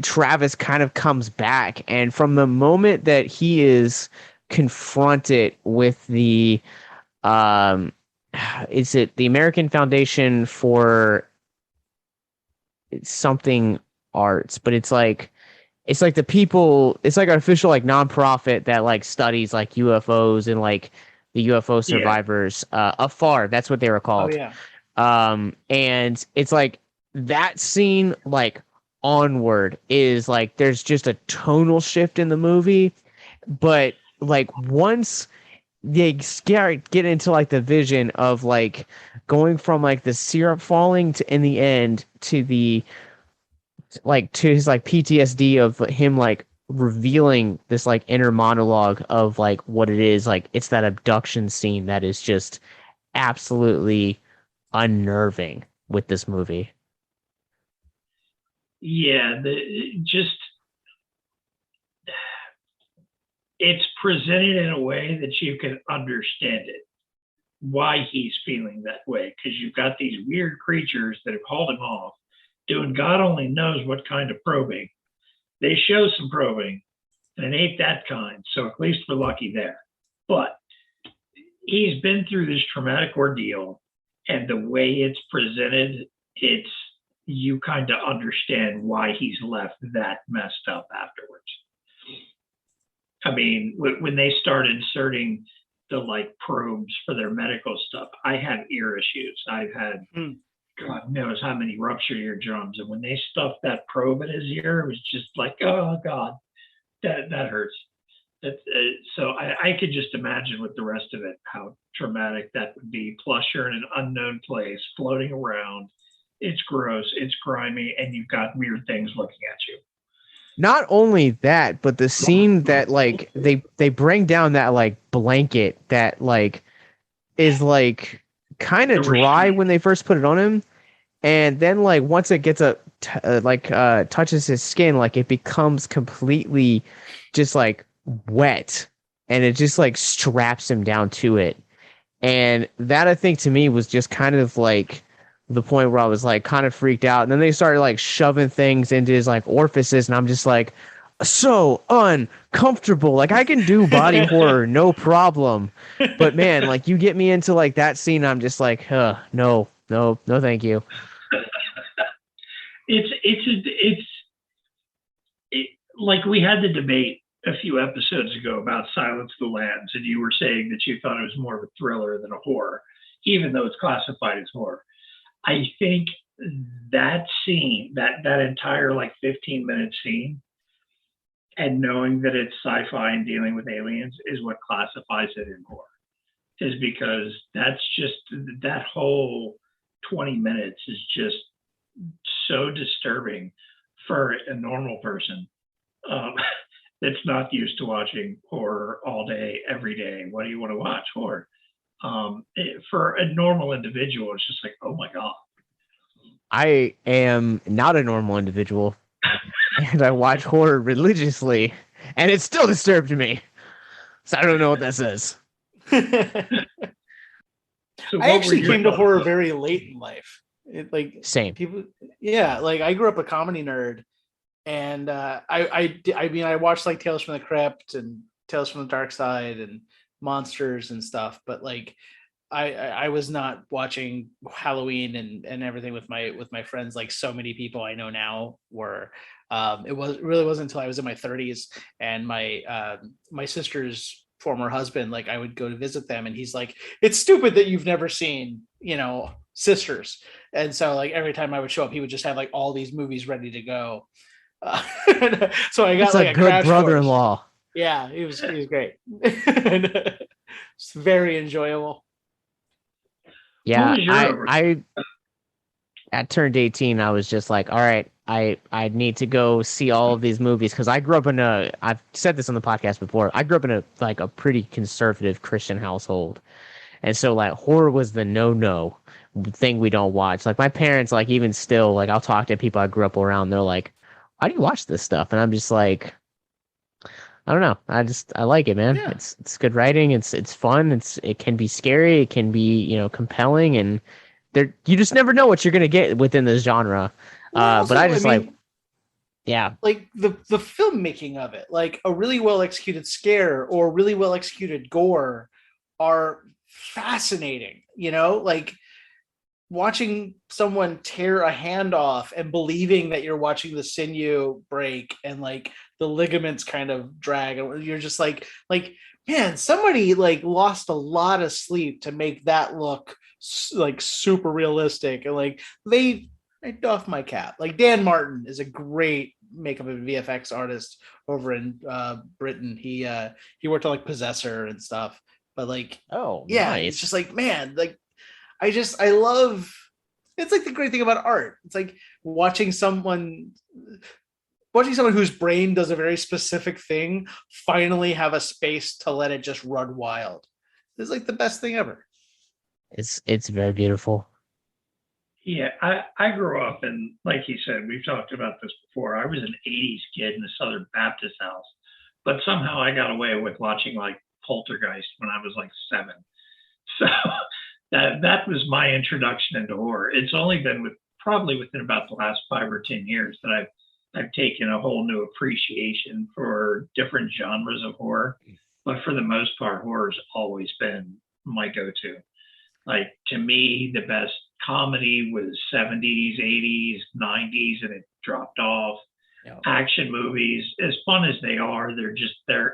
Travis kind of comes back, and from the moment that he is confronted with the is it the American Foundation for something arts, but it's like the people, it's like an official like nonprofit that like studies like UFOs and like the UFO survivors afar. That's what they were called. Oh, yeah. And it's like that scene, like Onward, is like there's just a tonal shift in the movie, but like once they get into like the vision of like going from like the syrup falling to in the end to the like to his like PTSD of him like revealing this like inner monologue of like what it is, like it's that abduction scene that is just absolutely unnerving with this movie. Yeah, it's presented in a way that you can understand it, why he's feeling that way, because you've got these weird creatures that have hauled him off, doing God only knows what kind of probing. They show some probing, and it ain't that kind, so at least we're lucky there. But he's been through this traumatic ordeal, and the way it's presented, you kind of understand why he's left that messed up afterwards. I mean, when they start inserting the like probes for their medical stuff, I have ear issues. I've had God knows how many ruptured eardrums, and when they stuffed that probe in his ear, it was just like, oh God, that hurts. So I could just imagine with the rest of it how traumatic that would be. Plus, you're in an unknown place, floating around. It's gross, it's grimy, and you've got weird things looking at you. Not only that, but the scene that like they bring down that like blanket that like is like kind of dry when they first put it on him, and then like once it gets touches his skin, like it becomes completely just like wet, and it just like straps him down to it. And that, I think, to me was just kind of like the point where I was like kind of freaked out. And then they started like shoving things into his like orifices, and I'm just like so uncomfortable. Like I can do body horror no problem, but man, like you get me into like that scene, I'm just like, no, thank you. It's like we had the debate a few episodes ago about Silence of the Lambs, and you were saying that you thought it was more of a thriller than a horror, even though it's classified as horror. I think that scene, that entire like 15-minute scene, and knowing that it's sci-fi and dealing with aliens is what classifies it in horror. Is because that's just, that whole 20 minutes is just so disturbing for a normal person that's not used to watching horror all day, every day. What do you want to watch? Horror. For a normal individual, it's just like, oh my God. I am not a normal individual, and I watch horror religiously, and it still disturbed me. So I don't know what that says. So I actually came to horror very late in life. Same. People, yeah, like I grew up a comedy nerd, And I mean, I watched like Tales from the Crypt and Tales from the Dark Side and Monsters and stuff, but like I was not watching Halloween and everything with my friends like so many people I know now were. It really wasn't until I was in my 30s and my sister's former husband, like I would go to visit them and he's like, it's stupid that you've never seen, Sisters. And so like every time I would show up, he would just have like all these movies ready to go. So I got like a good brother-in-law. Course. Yeah, he was great. It's very enjoyable. Yeah, I turned 18. I was just like, all right, I need to go see all of these movies because I grew up in I've said this on the podcast before. I grew up in a pretty conservative Christian household, and so like horror was the no thing we don't watch. Like my parents, like even still, like I'll talk to people I grew up around. They're like, why do you watch this stuff? And I'm just like, I don't know. I like it, man. Yeah. It's good writing. It's fun. It can be scary. It can be, compelling, and you just never know what you're gonna get within this genre. Also, but yeah, like the filmmaking of it, like a really well executed scare or really well executed gore are fascinating. Like watching someone tear a hand off and believing that you're watching the sinew break and like the ligaments kind of drag, and you're just like, man, somebody like lost a lot of sleep to make that look like super realistic. And like I doff my cap. Like Dan Martin is a great makeup and VFX artist over in Britain. He worked on like Possessor and stuff. But like, nice. It's just like, man, like I love. It's like the great thing about art. It's like watching someone whose brain does a very specific thing finally have a space to let it just run wild. It's like the best thing ever. It's very beautiful. Yeah, I grew up in, like you said, we've talked about this before. I was an 80s kid in a Southern Baptist house, but somehow I got away with watching like Poltergeist when I was like 7. So that was my introduction into horror. It's only been probably within about the last 5 or 10 years that I've taken a whole new appreciation for different genres of horror. But for the most part, horror's always been my go-to. Like, to me, the best comedy was 70s, 80s, 90s, and it dropped off. Yeah. Action movies, as fun as they are, they're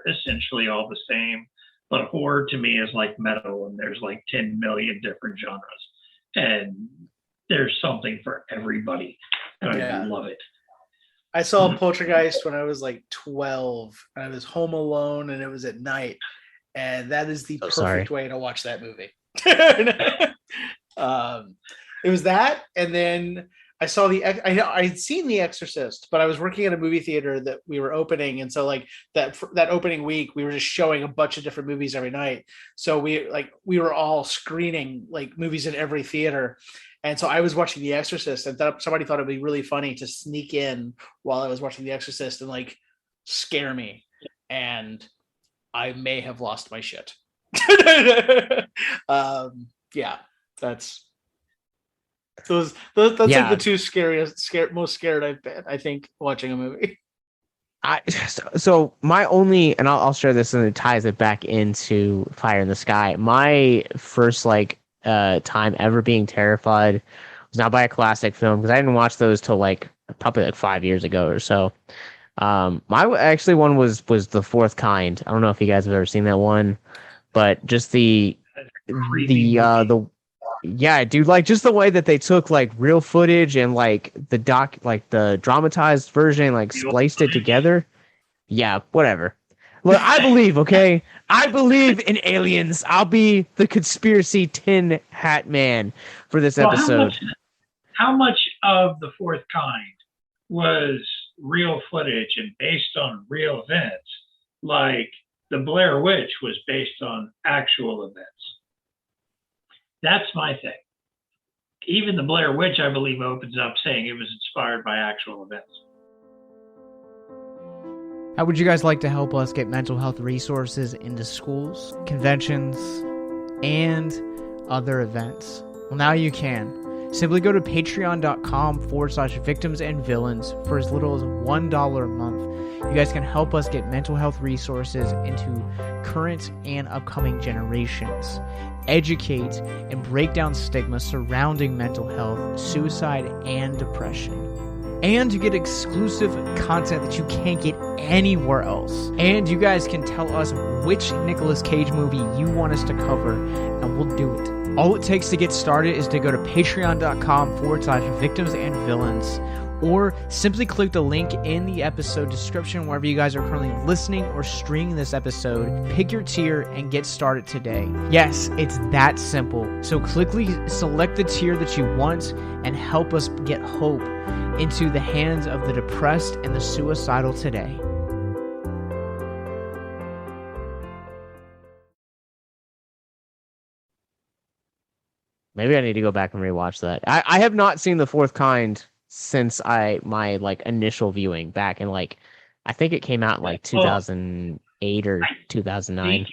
essentially all the same. But horror to me is like metal, and there's like 10 million different genres. And there's something for everybody. And I love it. I saw Poltergeist when I was like 12. I was home alone and it was at night. And that is the perfect way to watch that movie. It was that. And then I saw I'd seen The Exorcist, but I was working at a movie theater that we were opening. And so like that opening week, we were just showing a bunch of different movies every night. So we were all screening like movies in every theater. And so I was watching The Exorcist, and somebody thought it'd be really funny to sneak in while I was watching The Exorcist and like scare me. And I may have lost my shit. Yeah, that's like the two most scared I've been, I think, watching a movie. So my only, and I'll share this and it ties it back into Fire in the Sky. My first time ever being terrified was not by a classic film, because I didn't watch those till probably 5 years ago or so. My actually one was The Fourth Kind. I don't know if you guys have ever seen that one, but just the dude, like just the way that they took like real footage and like the dramatized version, like spliced it together. Yeah, whatever. Look, I believe, okay? I believe in aliens. I'll be the conspiracy tin hat man for this episode. How much of The Fourth Kind was real footage and based on real events? Like the Blair Witch was based on actual events. That's my thing. Even the Blair Witch, I believe, opens up saying it was inspired by actual events. How would you guys like to help us get mental health resources into schools, conventions, and other events? Well, now you can. Simply go to patreon.com/victims and villains for as little as $1 a month. You guys can help us get mental health resources into current and upcoming generations, educate and break down stigma surrounding mental health, suicide, and depression. And you get exclusive content that you can't get anywhere else. And you guys can tell us which Nicolas Cage movie you want us to cover, and we'll do it. All it takes to get started is to go to patreon.com/victims and villains, or simply click the link in the episode description wherever you guys are currently listening or streaming this episode. Pick your tier and get started today. Yes, it's that simple. So quickly select the tier that you want and help us get hope into the hands of the depressed and the suicidal today. Maybe I need to go back and rewatch that. I have not seen The Fourth Kind since my like initial viewing back in like, I think it came out in like 2008 or 2009.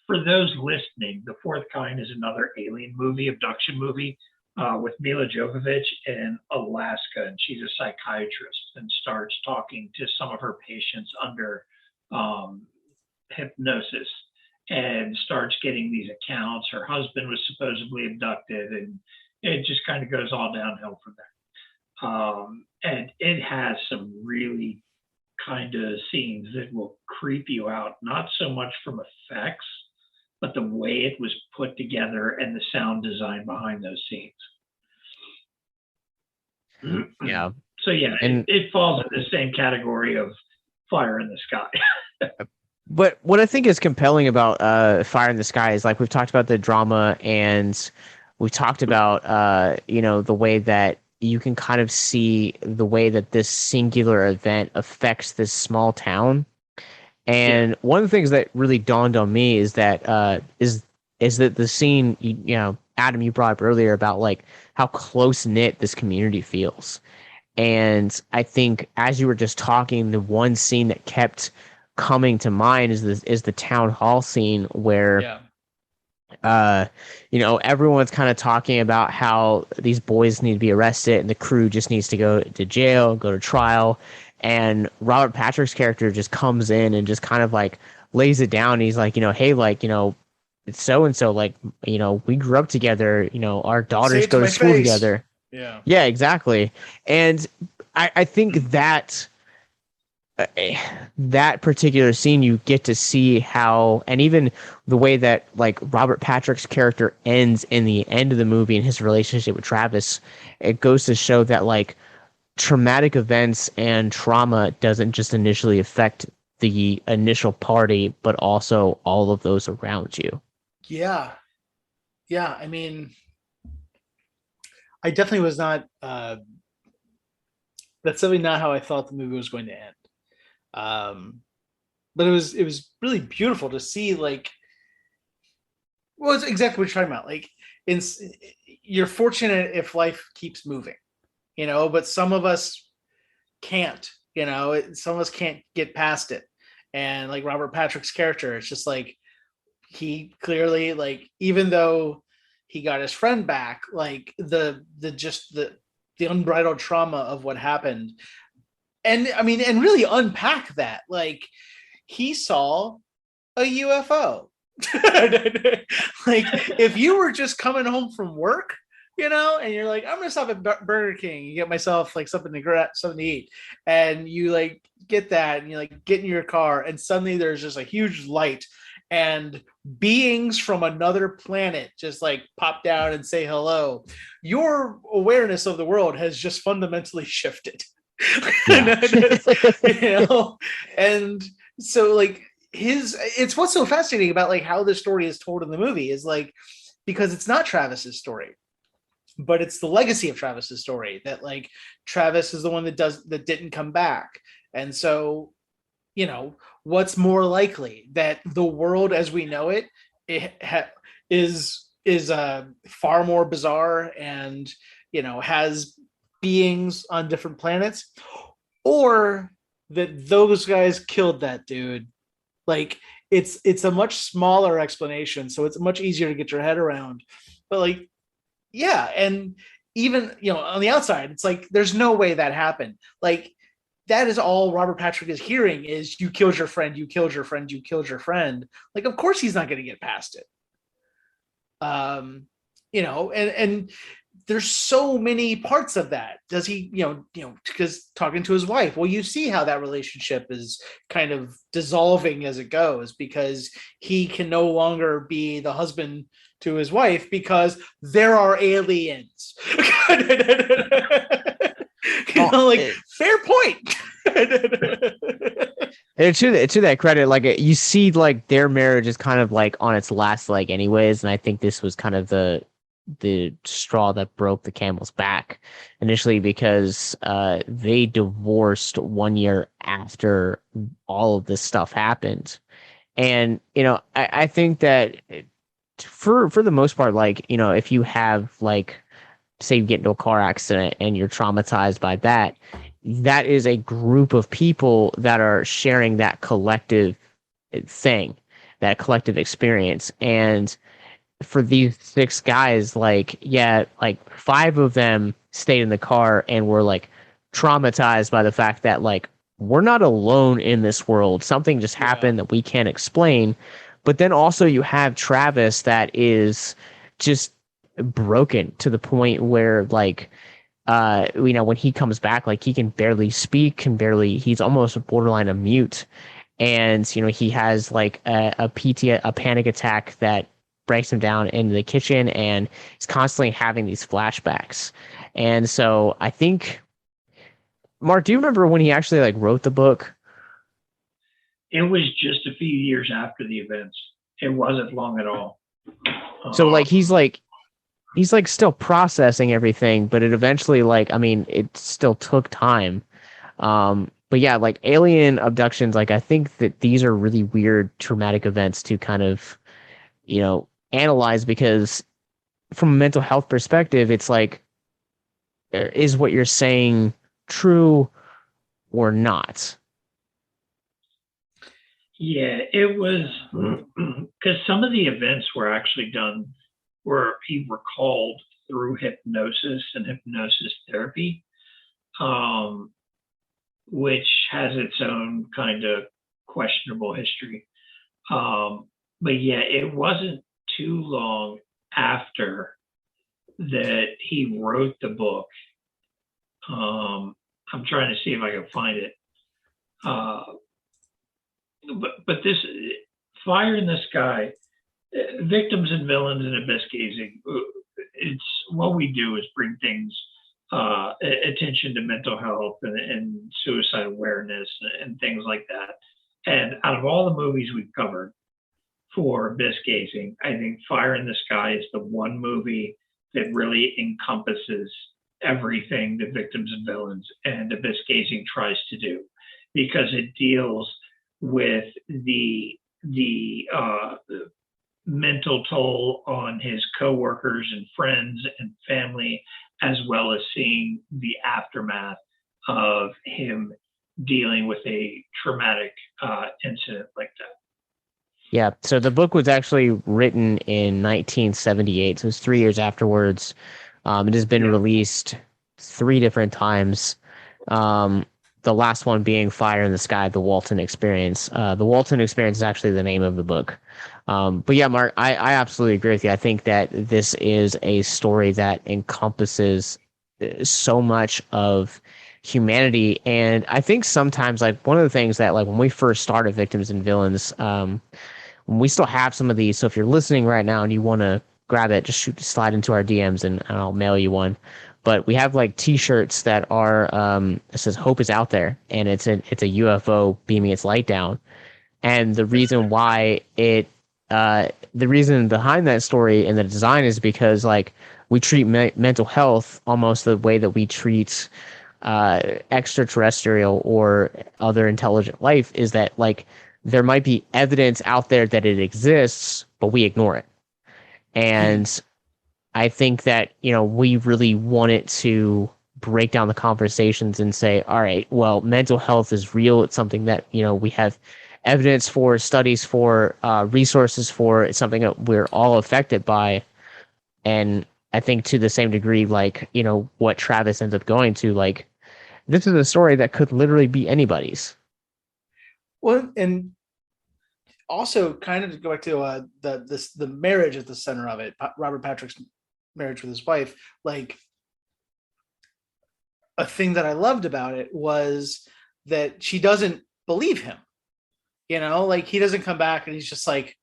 For those listening, The Fourth Kind is another alien movie, abduction movie, with Mila Jovovich in Alaska, and she's a psychiatrist and starts talking to some of her patients under hypnosis, and starts getting these accounts. Her husband was supposedly abducted, and it just kind of goes all downhill from there. And it has some really kind of scenes that will creep you out, not so much from effects, but the way it was put together and the sound design behind those scenes. Yeah. So yeah, it falls in the same category of Fire in the Sky. But what I think is compelling about Fire in the Sky is, like, we've talked about the drama, and we talked about the way that you can kind of see the way that this singular event affects this small town. And one of the things that really dawned on me is that is that the scene, Adam, you brought up earlier about like how close knit this community feels. And I think as you were just talking, the one scene that kept coming to mind is the town hall scene where everyone's kind of talking about how these boys need to be arrested and the crew just needs to go to jail, go to trial. And Robert Patrick's character just comes in and just kind of like lays it down. He's like, hey, like, it's so-and-so, like, we grew up together, our daughters go to school together. Yeah, exactly. And I think that that particular scene, you get to see how, and even the way that like Robert Patrick's character ends in the end of the movie and his relationship with Travis, it goes to show that like traumatic events and trauma doesn't just initially affect the initial party, but also all of those around you. Yeah. I mean, I definitely was not, that's definitely not how I thought the movie was going to end. But it was really beautiful to see, like, well, it's exactly what you're talking about. Like, you're fortunate if life keeps moving, but some of us can't, some of us can't get past it. And like Robert Patrick's character, it's just like, he clearly, like, even though he got his friend back, like the unbridled trauma of what happened. And I mean, and really unpack that. Like, he saw a UFO. Like, if you were just coming home from work, and you're like, I'm gonna stop at Burger King and get myself like something to eat, and you like get that, and you like get in your car, and suddenly there's just a huge light, and beings from another planet just like pop down and say hello. Your awareness of the world has just fundamentally shifted. Yeah. And so like it's what's so fascinating about like how this story is told in the movie is like, because it's not Travis's story, but it's the legacy of Travis's story, that like Travis is the one that didn't come back. And so, what's more likely, that the world as we know it is far more bizarre and has beings on different planets, or that those guys killed that dude. Like, it's a much smaller explanation, so it's much easier to get your head around. But like, Yeah, and even on the outside, it's like there's no way that happened. Like that is all Robert Patrick is hearing is you killed your friend, you killed your friend, you killed your friend. Like, of course he's not going to get past it. And there's so many parts of that. Does he, because talking to his wife, well, you see how that relationship is kind of dissolving as it goes because he can no longer be the husband to his wife because there are aliens. Fair point. And to that credit, like you see, like their marriage is kind of like on its last leg, anyways. And I think this was kind of the straw that broke the camel's back initially because they divorced 1 year after all of this stuff happened. And I think that for the most part, like if you have like say you get into a car accident and you're traumatized by that, that is a group of people that are sharing that collective thing, that collective experience. And for these 6 guys, like, yeah, like 5 of them stayed in the car and were like traumatized by the fact that like we're not alone in this world. Something just happened that we can't explain. But then also you have Travis that is just broken to the point where like when he comes back, like he can barely speak, he's almost borderline a mute. And he has like a panic attack that breaks him down in the kitchen, and he's constantly having these flashbacks. And so I think, Mark, do you remember when he actually like wrote the book? It was just a few years after the events. It wasn't long at all. So like he's like still processing everything, but it eventually it still took time. But yeah, like alien abductions, like I think that these are really weird traumatic events to kind of analyze, because from a mental health perspective, it's like, is what you're saying true or not? Yeah, it was because some of the events were actually done where he recalled through hypnosis and hypnosis therapy, which has its own kind of questionable history. But yeah, it wasn't too long after that he wrote the book. I'm trying to see if I can find it. But this Fire in the Sky, Victims and Villains in Abyss Gazing, it's what we do is bring things attention to mental health and suicide awareness and things like that. And out of all the movies we've covered for Abyss Gazing, I think Fire in the Sky is the one movie that really encompasses everything that Victims and Villains and Abyss Gazing tries to do, because it deals with the mental toll on his coworkers and friends and family, as well as seeing the aftermath of him dealing with a traumatic incident like that. Yeah, so the book was actually written in 1978, so it was 3 years afterwards. It has been released 3 different times. The last one being Fire in the Sky, The Walton Experience. The Walton Experience is actually the name of the book. But yeah, Mark, I absolutely agree with you. I think that this is a story that encompasses so much of humanity. And I think sometimes, like, one of the things that, like, when we first started Victims and Villains, we still have some of these. So if you're listening right now and you want to grab it, just slide into our DMs and I'll mail you one. But we have like T-shirts that are it says "Hope is out there," and it's a UFO beaming its light down. And the reason why the reason behind that story and the design is because like we treat mental health almost the way that we treat extraterrestrial or other intelligent life, is that like there might be evidence out there that it exists, but we ignore it. And I think that, we really wanted to break down the conversations and say, all right, well, mental health is real. It's something that, we have evidence for, studies for, resources for. It's something that we're all affected by. And I think to the same degree, like, you know, what Travis ends up going to, like, this is a story that could literally be anybody's. Well, and also kind of to go back to the marriage at the center of it, Robert Patrick's marriage with his wife, like a thing that I loved about it was that she doesn't believe him. You know, like he doesn't come back and he's just like,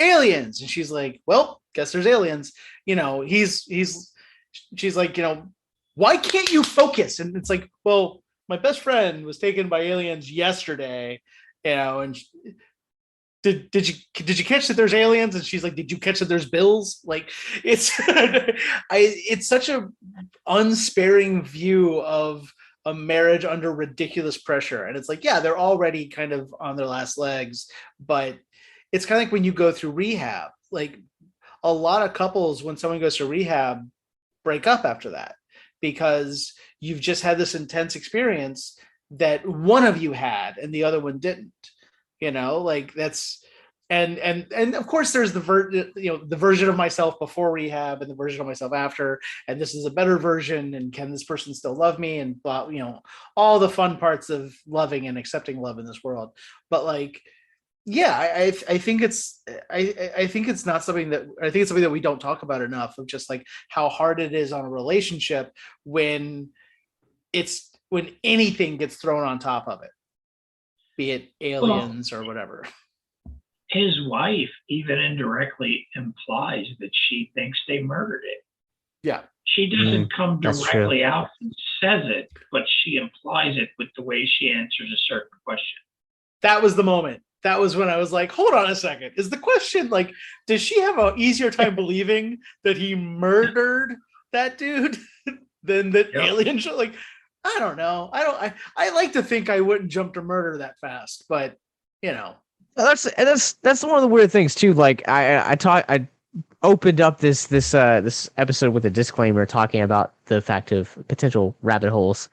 aliens, and she's like, well, guess there's aliens. You know, she's like, you know, why can't you focus? And it's like, well, my best friend was taken by aliens yesterday, you know, and did you catch that there's aliens? And she's like, did you catch that there's bills? Like, it's it's such a unsparing view of a marriage under ridiculous pressure. And it's like, yeah, they're already kind of on their last legs, but it's kind of like when you go through rehab, like a lot of couples, when someone goes to rehab, break up after that because you've just had this intense experience that one of you had and the other one didn't, you know, like that's, and of course there's the version of myself before rehab and the version of myself after, and this is a better version, and can this person still love me, and blah, you know, all the fun parts of loving and accepting love in this world. But like, yeah, I think it's not something that, I think it's something that we don't talk about enough, of just like how hard it is on a relationship when anything gets thrown on top of it, be it aliens or whatever. His wife even indirectly implies that she thinks they murdered it. Yeah. She doesn't come directly true. out and says it, but she implies it with the way she answers a certain question. That was the moment. That was when I was like, hold on a second. Is the question like, does she have an easier time believing that he murdered that dude than that alien show? Like, I don't know. I like to think I wouldn't jump to murder that fast, but you know. That's one of the weird things too. Like I opened up this episode with a disclaimer talking about the fact of potential rabbit holes.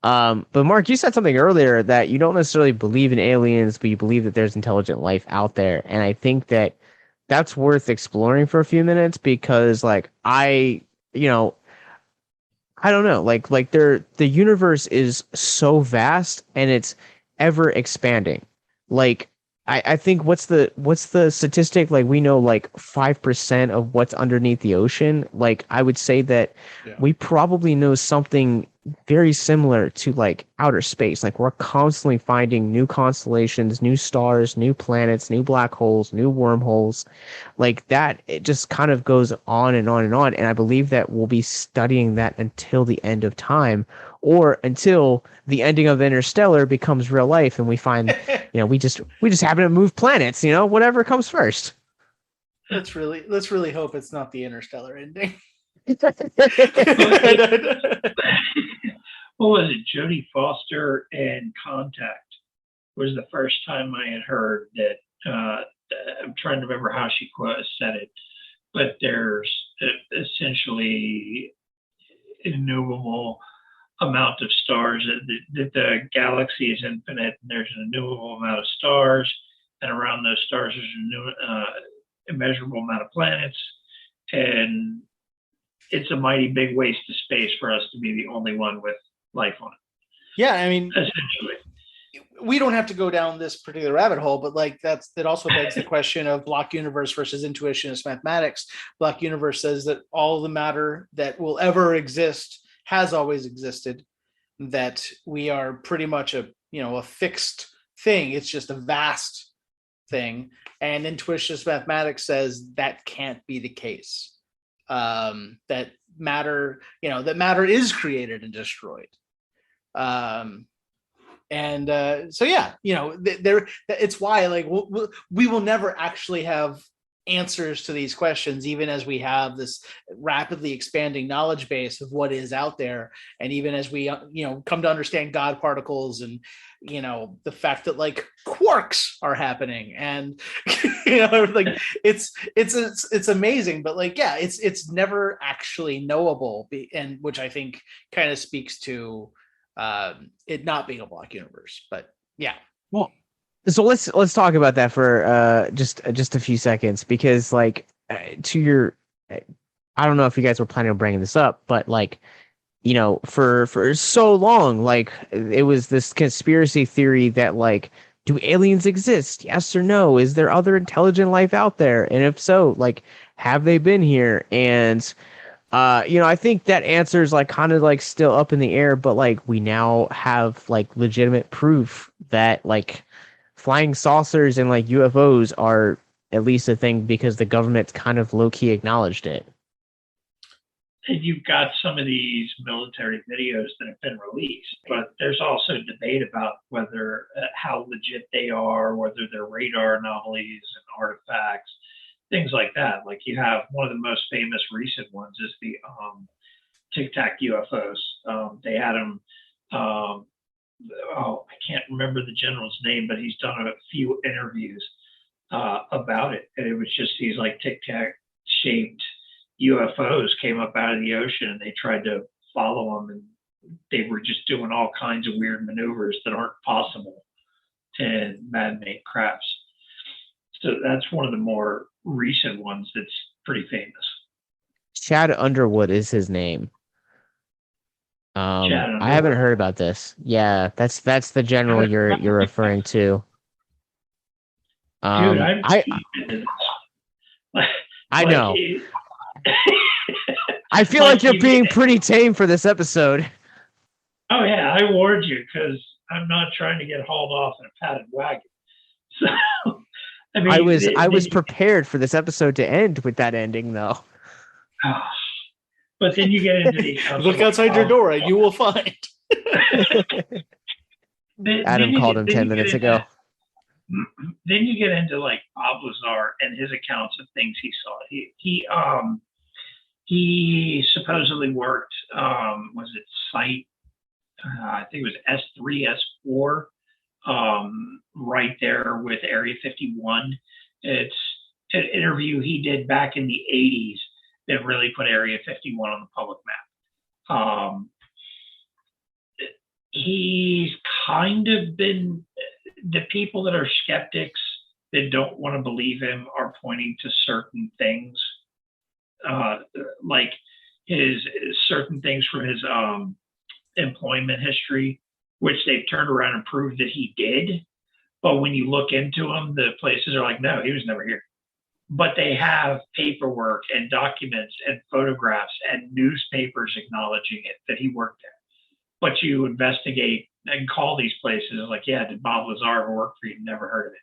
But Mark, you said something earlier that you don't necessarily believe in aliens, but you believe that there's intelligent life out there, and I think that that's worth exploring for a few minutes because, like, I don't know, like the universe is so vast and it's ever expanding. Like, I think what's the statistic? Like, we know like 5% of what's underneath the ocean. Like, I would say that we probably know something very similar to like outer space. Like, we're constantly finding new constellations, new stars, new planets, new black holes, new wormholes. Like that, it just kind of goes on and on and on. And I believe that we'll be studying that until the end of time, or until the ending of Interstellar becomes real life and we find, you know, we just happen to move planets, you know, whatever comes first. Let's really hope it's not the Interstellar ending. What was it? Jodie Foster in Contact was the first time I had heard that. I'm trying to remember how she said it, but there's essentially innumerable amount of stars, that the galaxy is infinite, and there's an innumerable amount of stars, and around those stars there's an immeasurable amount of planets, and it's a mighty big waste of space for us to be the only one with life on it. Yeah, I mean, essentially. We don't have to go down this particular rabbit hole, but like that also begs the question of block universe versus intuitionist mathematics. Block universe says that all the matter that will ever exist has always existed, that we are pretty much a fixed thing. It's just a vast thing. And intuitionist mathematics says that can't be the case. That matter is created and destroyed. So yeah, it's why like we will never actually have answers to these questions, even as we have this rapidly expanding knowledge base of what is out there, and even as we come to understand God particles, and the fact that like quarks are happening, and like it's amazing, but like yeah, it's never actually knowable, and which I think kind of speaks to it not being a block universe. But yeah, well, so let's talk about that for just a few seconds, because like to your I don't know if you guys were planning on bringing this up, but like, you know, for so long, like it was this conspiracy theory that like, do aliens exist? Yes or no? Is there other intelligent life out there? And if so, like, have they been here? And you know, I think that answer is like kind of like still up in the air, but like we now have like legitimate proof that like flying saucers and like UFOs are at least a thing because the government kind of low key acknowledged it. And you've got some of these military videos that have been released, but there's also debate about whether how legit they are, whether they're radar anomalies and artifacts, things like that. Like you have one of the most famous recent ones is the Tic Tac UFOs. They had them. I can't remember the general's name, but he's done a few interviews about it, and it was just these like Tic Tac shaped UFOs came up out of the ocean, and they tried to follow them, and they were just doing all kinds of weird maneuvers that aren't possible in man-made crafts. So that's one of the more recent ones that's pretty famous. Chad Underwood is his name. I haven't heard about this. Yeah, that's the general you're referring to. Dude, I'm deep into this. I know. I feel like you're being pretty tame for this episode. Oh yeah, I warned you because I'm not trying to get hauled off in a padded wagon. So I mean, I was prepared for this episode to end with that ending, though. But then you get into the look outside your door and you will find. Adam called him 10 minutes ago. Then you get into like Bob Lazar and his accounts of things he saw. He supposedly worked. Was it Site? I think it was S3, S4, right there with Area 51. It's an interview he did back in the 80s that really put Area 51 on the public map. He's kind of been, the people that are skeptics that don't want to believe him are pointing to certain things, like his certain things from his employment history, which they've turned around and proved that he did. But when you look into them, the places are like, no, he was never here. But they have paperwork and documents and photographs and newspapers acknowledging it, that he worked there. But you investigate and call these places like, yeah, did Bob Lazar ever work for you? Never heard of it.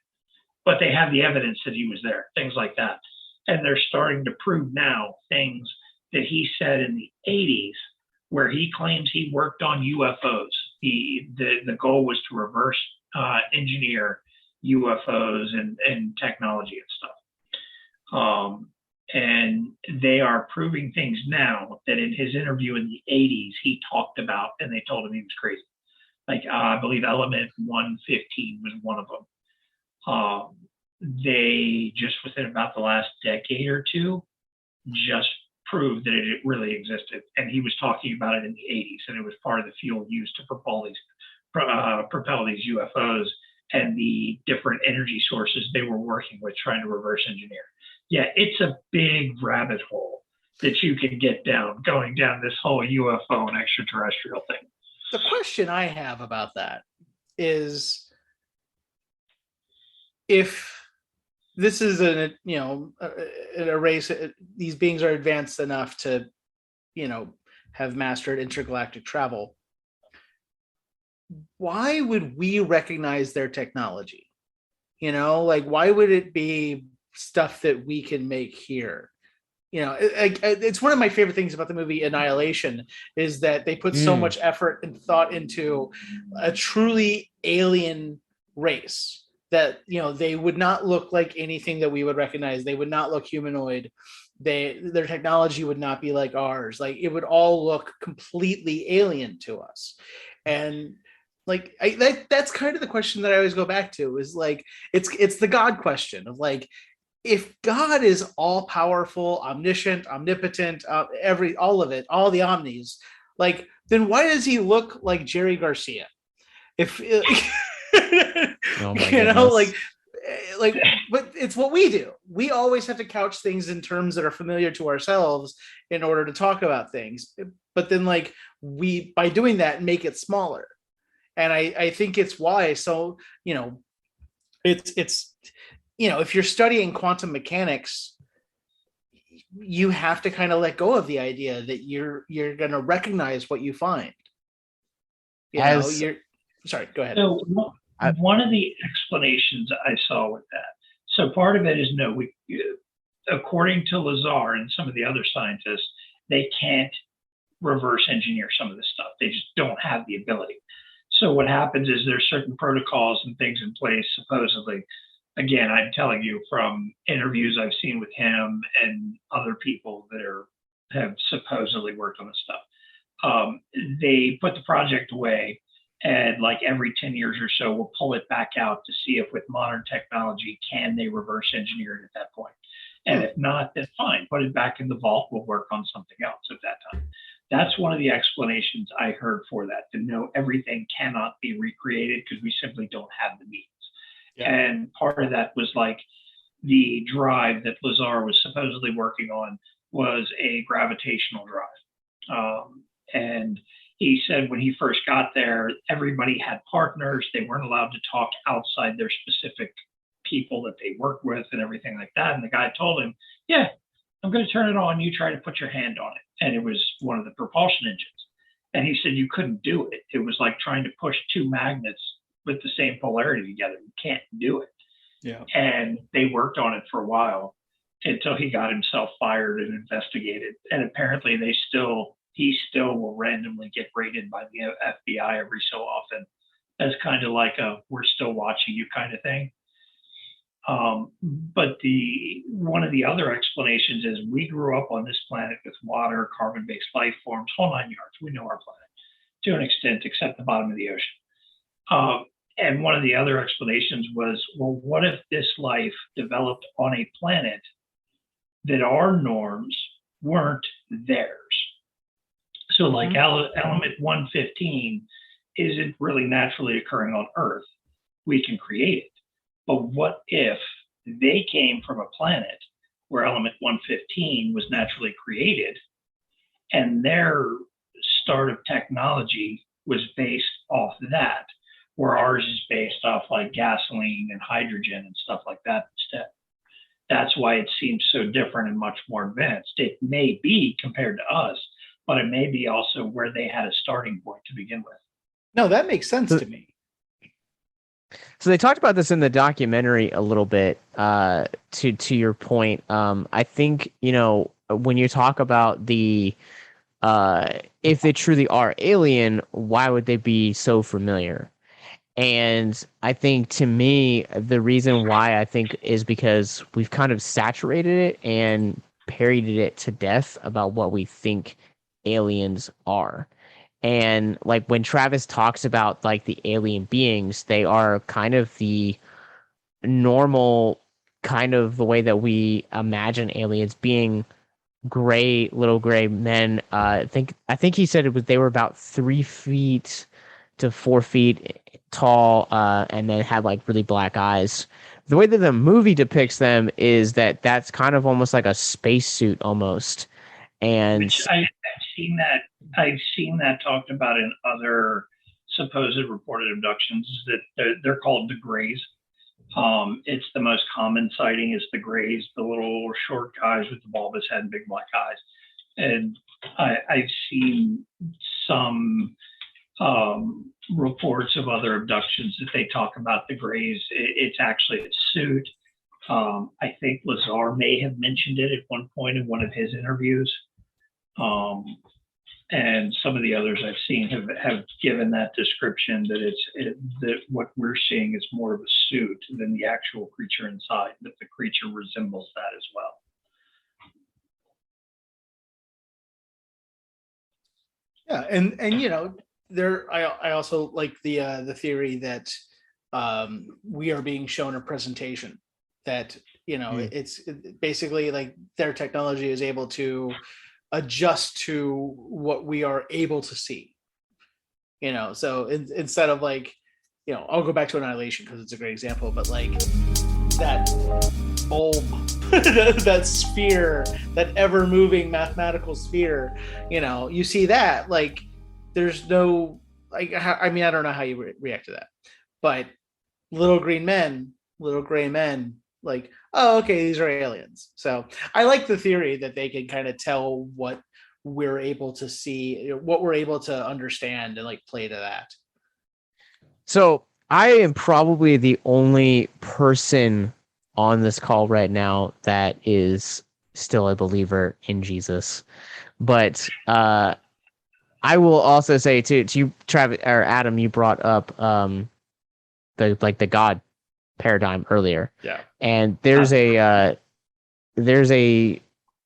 But they have the evidence that he was there, things like that. And they're starting to prove now things that he said in the 80s, where he claims he worked on UFOs. The goal was to reverse engineer UFOs and technology and stuff. And they are proving things now that in his interview in the 80s, he talked about, and they told him he was crazy. Like, I believe element 115 was one of them. They just within about the last decade or two, just proved that it really existed. And he was talking about it in the 80s, and it was part of the fuel used to propel these UFOs and the different energy sources they were working with trying to reverse engineer. Yeah, it's a big rabbit hole that you can get down, going down this whole UFO and extraterrestrial thing. The question I have about that is, if this is a race, these beings are advanced enough to, have mastered intergalactic travel, why would we recognize their technology? Why would it be stuff that we can make here? It's one of my favorite things about the movie Annihilation is that they put so much effort and thought into a truly alien race that, they would not look like anything that we would recognize. They would not look humanoid. Their technology would not be like ours. Like, it would all look completely alien to us. And that's kind of the question that I always go back to, is like, it's the God question of like, if God is all powerful, omniscient, omnipotent, all of it, all the omnis, like, then why does he look like Jerry Garcia? If like, but it's what we do. We always have to couch things in terms that are familiar to ourselves in order to talk about things. But then, like, we, by doing that, make it smaller. And I think it's why. So, it's if you're studying quantum mechanics, you have to kind of let go of the idea that you're going to recognize what you find. Sorry, go ahead. So one of the explanations I saw with that, so part of it is according to Lazar and some of the other scientists, they can't reverse engineer some of this stuff. They just don't have the ability. So what happens is there's certain protocols and things in place, supposedly. Again, I'm telling you from interviews I've seen with him and other people that have supposedly worked on this stuff. They put the project away, and like every 10 years or so, we'll pull it back out to see if with modern technology, can they reverse engineer it at that point? And if not, then fine, put it back in the vault. We'll work on something else at that time. That's one of the explanations I heard for that, to know everything cannot be recreated because we simply don't have the means. Yeah. And part of that was like the drive that Lazar was supposedly working on was a gravitational drive. And he said when he first got there, everybody had partners. They weren't allowed to talk outside their specific people that they work with and everything like that. And the guy told him, yeah, I'm going to turn it on. You try to put your hand on it. And it was one of the propulsion engines. And he said you couldn't do it. It was like trying to push two magnets with the same polarity together. You can't do it. Yeah. And they worked on it for a while until he got himself fired and investigated. And apparently he still will randomly get raided by the FBI every so often as kind of like a we're still watching you kind of thing. But one of the other explanations is we grew up on this planet with water, carbon-based life forms, whole 9 yards. We know our planet to an extent, except the bottom of the ocean. And one of the other explanations was, well, what if this life developed on a planet that our norms weren't theirs? So like element 115 isn't really naturally occurring on Earth. We can create it. But what if they came from a planet where element 115 was naturally created and their start of technology was based off that, where ours is based off like gasoline and hydrogen and stuff like that instead? That's why it seems so different and much more advanced. It may be compared to us, but it may be also where they had a starting point to begin with. No, that makes sense to me. So they talked about this in the documentary a little bit, to your point. I think, when you talk about the, if they truly are alien, why would they be so familiar? And I think, to me, the reason why I think is because we've kind of saturated it and parodied it to death about what we think aliens are. And like when Travis talks about like the alien beings, they are kind of the normal kind of the way that we imagine aliens being, little gray men. I think he said they were about 3 feet to 4 feet tall, and then had like really black eyes. The way that the movie depicts them is that's kind of almost like a spacesuit almost. And which I've seen that talked about in other supposed reported abductions, that they're called the Greys. It's the most common sighting is the Greys, the little short guys with the bulbous head and big black eyes. And I've seen some reports of other abductions that they talk about the Greys. It's actually a suit. I think Lazar may have mentioned it at one point in one of his interviews. And some of the others I've seen have given that description that that what we're seeing is more of a suit than the actual creature inside, that the creature resembles that as well. Yeah, and I also like the theory that we are being shown a presentation that it's basically like their technology is able to adjust to what we are able to see. So instead of like, I'll go back to Annihilation because it's a great example, but like that bulb, that sphere, that ever-moving mathematical sphere, you see that, like, there's no, like, I mean, I don't know how you react to that, but little gray men, like, oh, okay, these are aliens. So I like the theory that they can kind of tell what we're able to see, what we're able to understand, and like play to that. So I am probably the only person on this call right now that is still a believer in Jesus. But I will also say to you, Travis or Adam, you brought up the God paradigm earlier. Yeah. And there's a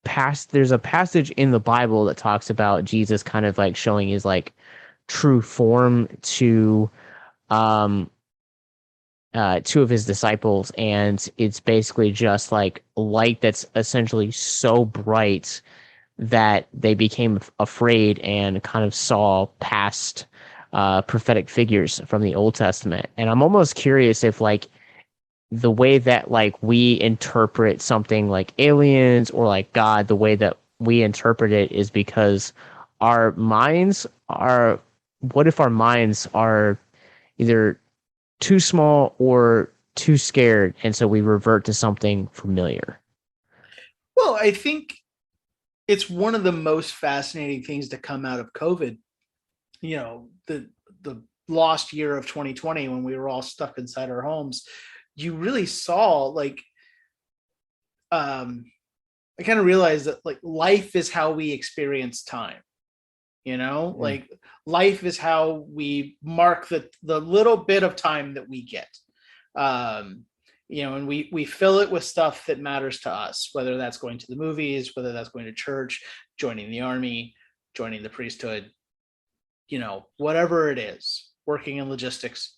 passage in the Bible that talks about Jesus kind of like showing his like true form to two of his disciples, and it's basically just like light that's essentially so bright that they became afraid and kind of saw past prophetic figures from the Old Testament. And I'm almost curious if like the way that like we interpret something like aliens or like God, the way that we interpret it is because our minds are, what if our minds are either too small or too scared, and so we revert to something familiar? Well, I think it's one of the most fascinating things to come out of COVID. The lost year of 2020, when we were all stuck inside our homes, you really saw like, I kind of realized that like life is how we experience time. Like life is how we mark the little bit of time that we get. And we fill it with stuff that matters to us, whether that's going to the movies, whether that's going to church, joining the army, joining the priesthood, whatever it is, working in logistics.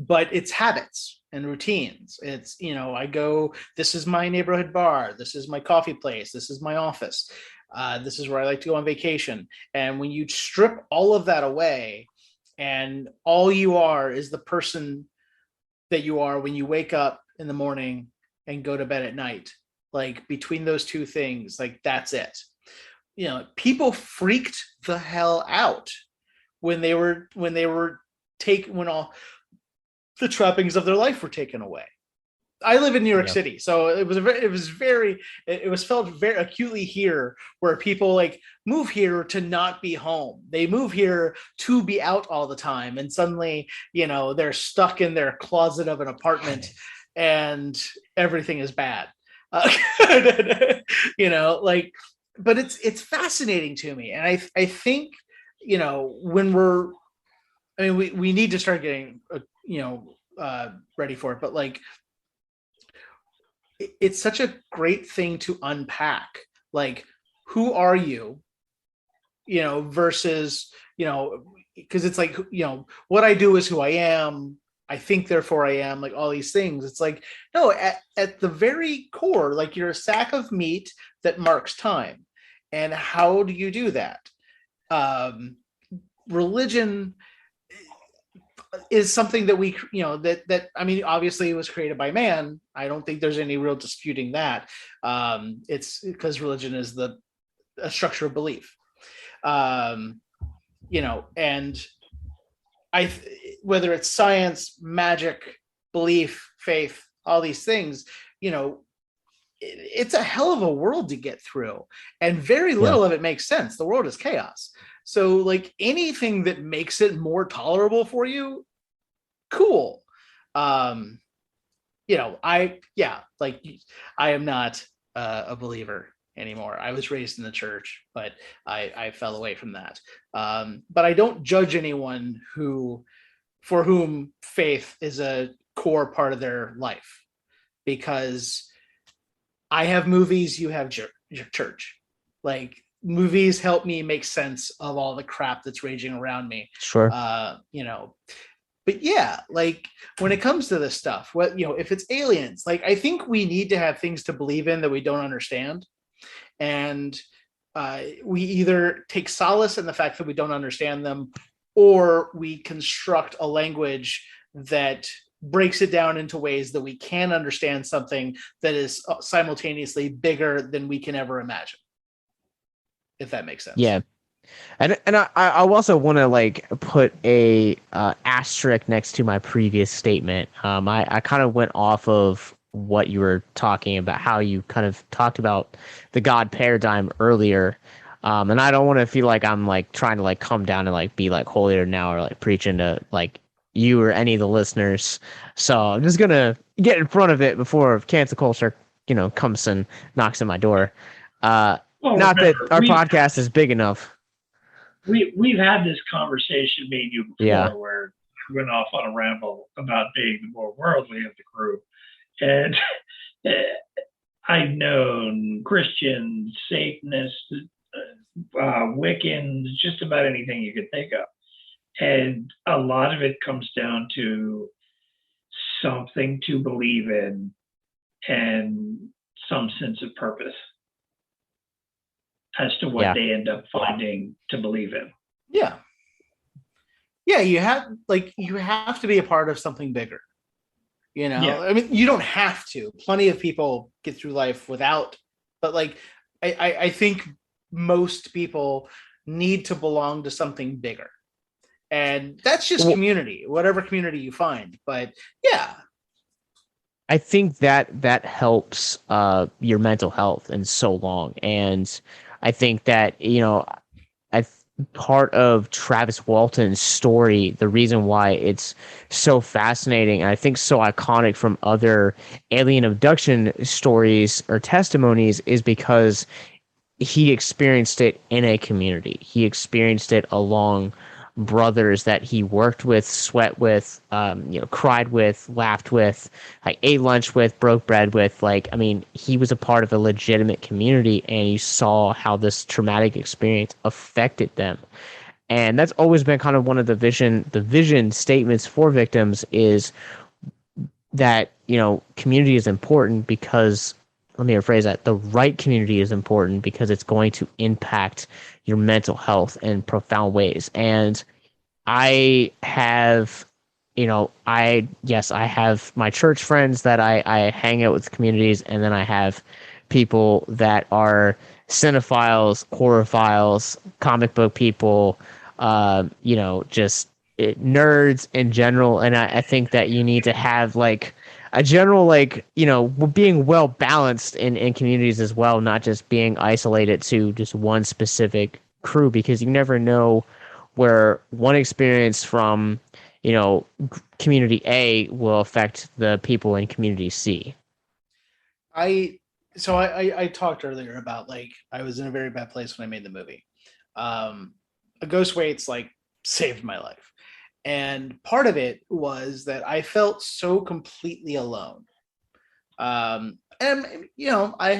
But it's habits and routines. It's, I go, this is my neighborhood bar, this is my coffee place, this is my office. This is where I like to go on vacation. And when you strip all of that away, and all you are is the person that you are when you wake up in the morning and go to bed at night, like between those two things, like that's it. People freaked the hell out when all the trappings of their life were taken away. I live in New York City, so it was felt very acutely here, where people like move here to not be home. They move here to be out all the time, and suddenly, they're stuck in their closet of an apartment, and everything is bad. But it's fascinating to me, and I think when we need to start getting ready for it, but like, it's such a great thing to unpack. Like, who are you, versus, because it's like, what I do is who I am. I think, therefore I am, like all these things. It's like, no, at the very core, like you're a sack of meat that marks time. And how do you do that? Religion is something that we, that I mean, obviously it was created by man. I don't think there's any real disputing that. It's because religion is a structure of belief. And whether it's science, magic, belief, faith, all these things, it's a hell of a world to get through, and very little of it makes sense. The world is chaos. So like anything that makes it more tolerable for you, cool. I am not a believer anymore. I was raised in the church, but I fell away from that. But I don't judge anyone for whom faith is a core part of their life, because I have movies, you have church. Like, movies help me make sense of all the crap that's raging around me. Sure. But yeah, like when it comes to this stuff, if it's aliens, like I think we need to have things to believe in that we don't understand. And we either take solace in the fact that we don't understand them, or we construct a language that breaks it down into ways that we can understand something that is simultaneously bigger than we can ever imagine. If that makes sense. Yeah. And I also want to like put a asterisk next to my previous statement. I kind of went off of what you were talking about, how you kind of talked about the God paradigm earlier. And I don't want to feel like I'm like trying to like come down and like be like holier now or like preaching to like you or any of the listeners. So I'm just gonna get in front of it before cancel culture, comes and knocks on my door. Not that our podcast is big enough. We've had this conversation, me and you, before, yeah, where we went off on a ramble about being the more worldly of the group. And I've known Christians, Satanists, Wiccans, just about anything you could think of. And a lot of it comes down to something to believe in and some sense of purpose as to what they end up finding to believe in. Yeah. Yeah, you have to be a part of something bigger. I mean, you don't have to. Plenty of people get through life without, but like I think most people need to belong to something bigger. And that's just community, whatever community you find. But yeah. I think that helps your mental health in so long. And I think that, part of Travis Walton's story, the reason why it's so fascinating and I think so iconic from other alien abduction stories or testimonies is because he experienced it in a community. He experienced it along brothers that he worked with, sweat with, cried with, laughed with, like ate lunch with, broke bread with. He was a part of a legitimate community, and you saw how this traumatic experience affected them. And that's always been kind of one of the vision statements for victims is that, community is important because, let me rephrase that, the right community is important because it's going to impact your mental health in profound ways. And I have, I have my church friends that I hang out with communities, and then I have people that are cinephiles, horrorphiles, comic book people, just nerds in general. And I think that you need to have like a general, being well balanced in communities as well, not just being isolated to just one specific crew, because you never know where one experience from, community A will affect the people in community C. I talked earlier about like I was in a very bad place when I made the movie. A Ghost Waits saved my life. And part of it was that I felt so completely alone. And I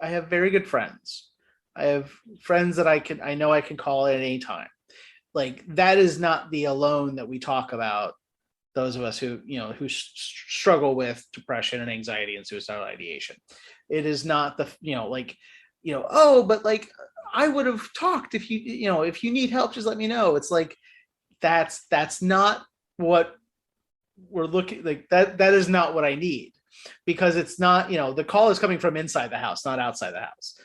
have very good friends. I have friends that I know I can call at any time. Like that is not the alone that we talk about. Those of us who struggle with depression and anxiety and suicidal ideation. It is not the, but like I would have talked if if you need help, just let me know. It's like, that's not what we're looking like. That is not what I need, because it's not, the call is coming from inside the house, not outside the house.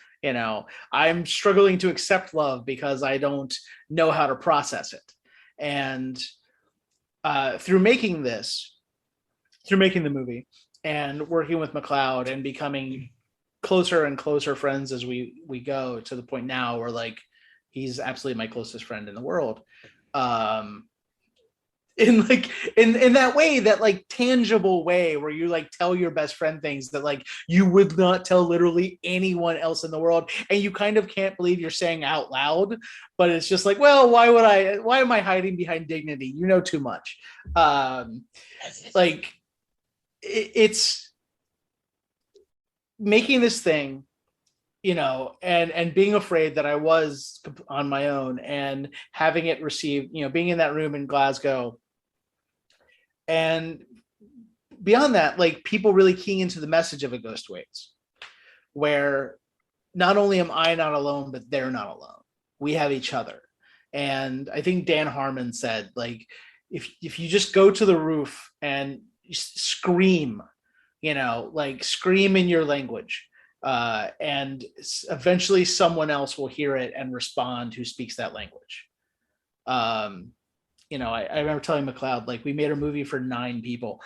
I'm struggling to accept love because I don't know how to process it. And through making the movie and working with McLeod and becoming closer and closer friends as we go, to the point now where like he's absolutely my closest friend in the world. In that way, that like tangible way where you like tell your best friend things that like you would not tell literally anyone else in the world, and you kind of can't believe you're saying out loud, but it's just like, well, why am I hiding behind dignity? You know too much. It's making this thing, and being afraid that I was on my own, and having it received, being in that room in Glasgow. And beyond that, like people really keying into the message of A Ghost Waits, where not only am I not alone, but they're not alone. We have each other. And I think Dan Harmon said, like, if you just go to the roof and scream, like scream in your language. And eventually someone else will hear it and respond who speaks that language. I remember telling McLeod, like, we made a movie for 9 people,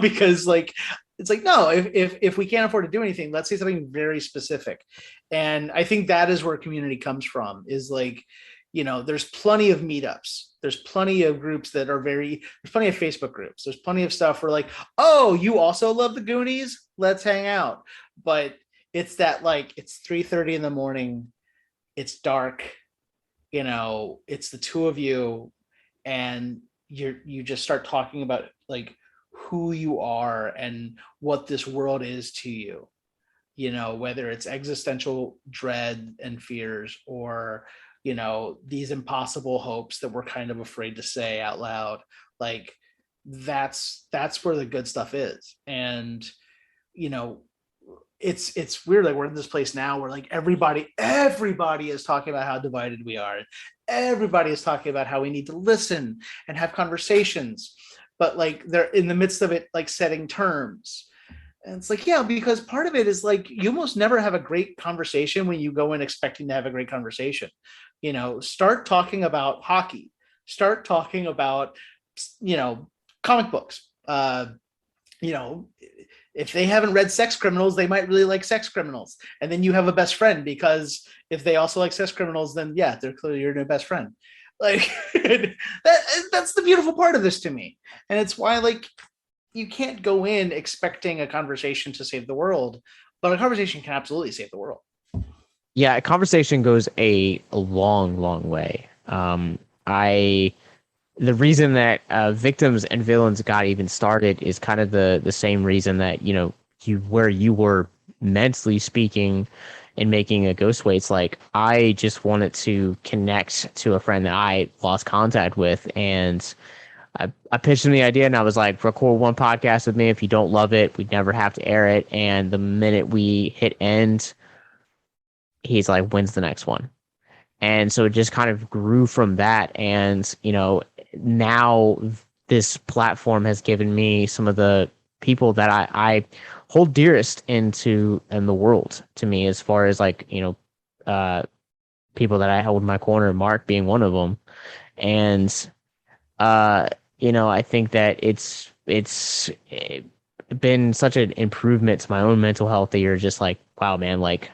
because like, it's like, no, if we can't afford to do anything, let's say something very specific. And I think that is where community comes from, is like, there's plenty of meetups. There's plenty of groups that are there's plenty of Facebook groups. There's plenty of stuff where like, oh, you also love the Goonies? Let's hang out. But it's that, like, it's 3:30 in the morning. It's dark. It's the two of you, and you just start talking about like who you are and what this world is to you, whether it's existential dread and fears, or these impossible hopes that we're kind of afraid to say out loud. Like, that's where the good stuff is. And it's weird, like, we're in this place now where like everybody is talking about how divided we are. Everybody is talking about how we need to listen and have conversations, but like they're in the midst of it, like setting terms. And it's like, yeah, because part of it is like, you almost never have a great conversation when you go in expecting to have a great conversation. Start talking about hockey, start talking about, comic books. If they haven't read Sex Criminals, they might really like Sex Criminals. And then you have a best friend, because if they also like Sex Criminals, then yeah, they're clearly your new best friend. Like, that's the beautiful part of this to me. And it's why, like, you can't go in expecting a conversation to save the world, but a conversation can absolutely save the world. Yeah, a conversation goes a long, long way. The reason that victims and villains got even started is kind of the same reason that, where you were mentally speaking and making a ghost way. It's like, I just wanted to connect to a friend that I lost contact with, and I pitched him the idea, and I was like, record one podcast with me. If you don't love it, we'd never have to air it. And the minute we hit end, he's like, when's the next one? And so it just kind of grew from that. And, now this platform has given me some of the people that I hold dearest in the world to me, as far as like, people that I hold in my corner, Mark being one of them. And, I think that it's been such an improvement to my own mental health that you're just like, wow, man, like,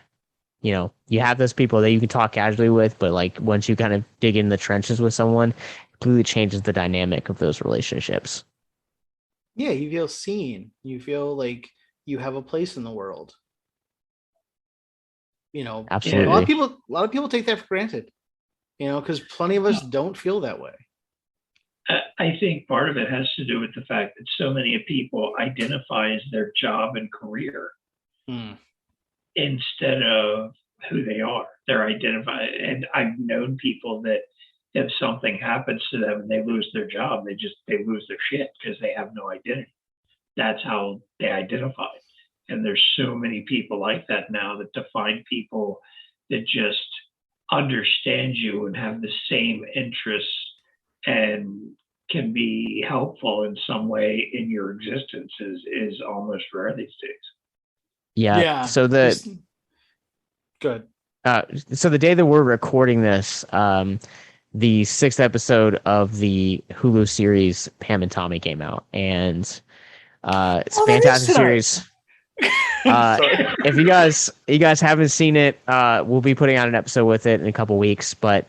you have those people that you can talk casually with, but like once you kind of dig in the trenches with someone, it completely changes the dynamic of those relationships. Yeah, you feel seen. You feel like you have a place in the world. Absolutely. A lot of people take that for granted, because plenty of us don't feel that way. I think part of it has to do with the fact that so many people identify as their job and career. Instead of who they are. They're identified. And I've known people that if something happens to them and they lose their job, they lose their shit because they have no identity. That's how they identify. And there's so many people like that now, that to find people that just understand you and have the same interests and can be helpful in some way in your existence is almost rare these days. Yeah. So good. So the day that we're recording this, the 6th episode of the Hulu series Pam and Tommy came out, and it's a fantastic series. If you guys haven't seen it, we'll be putting out an episode with it in a couple weeks. But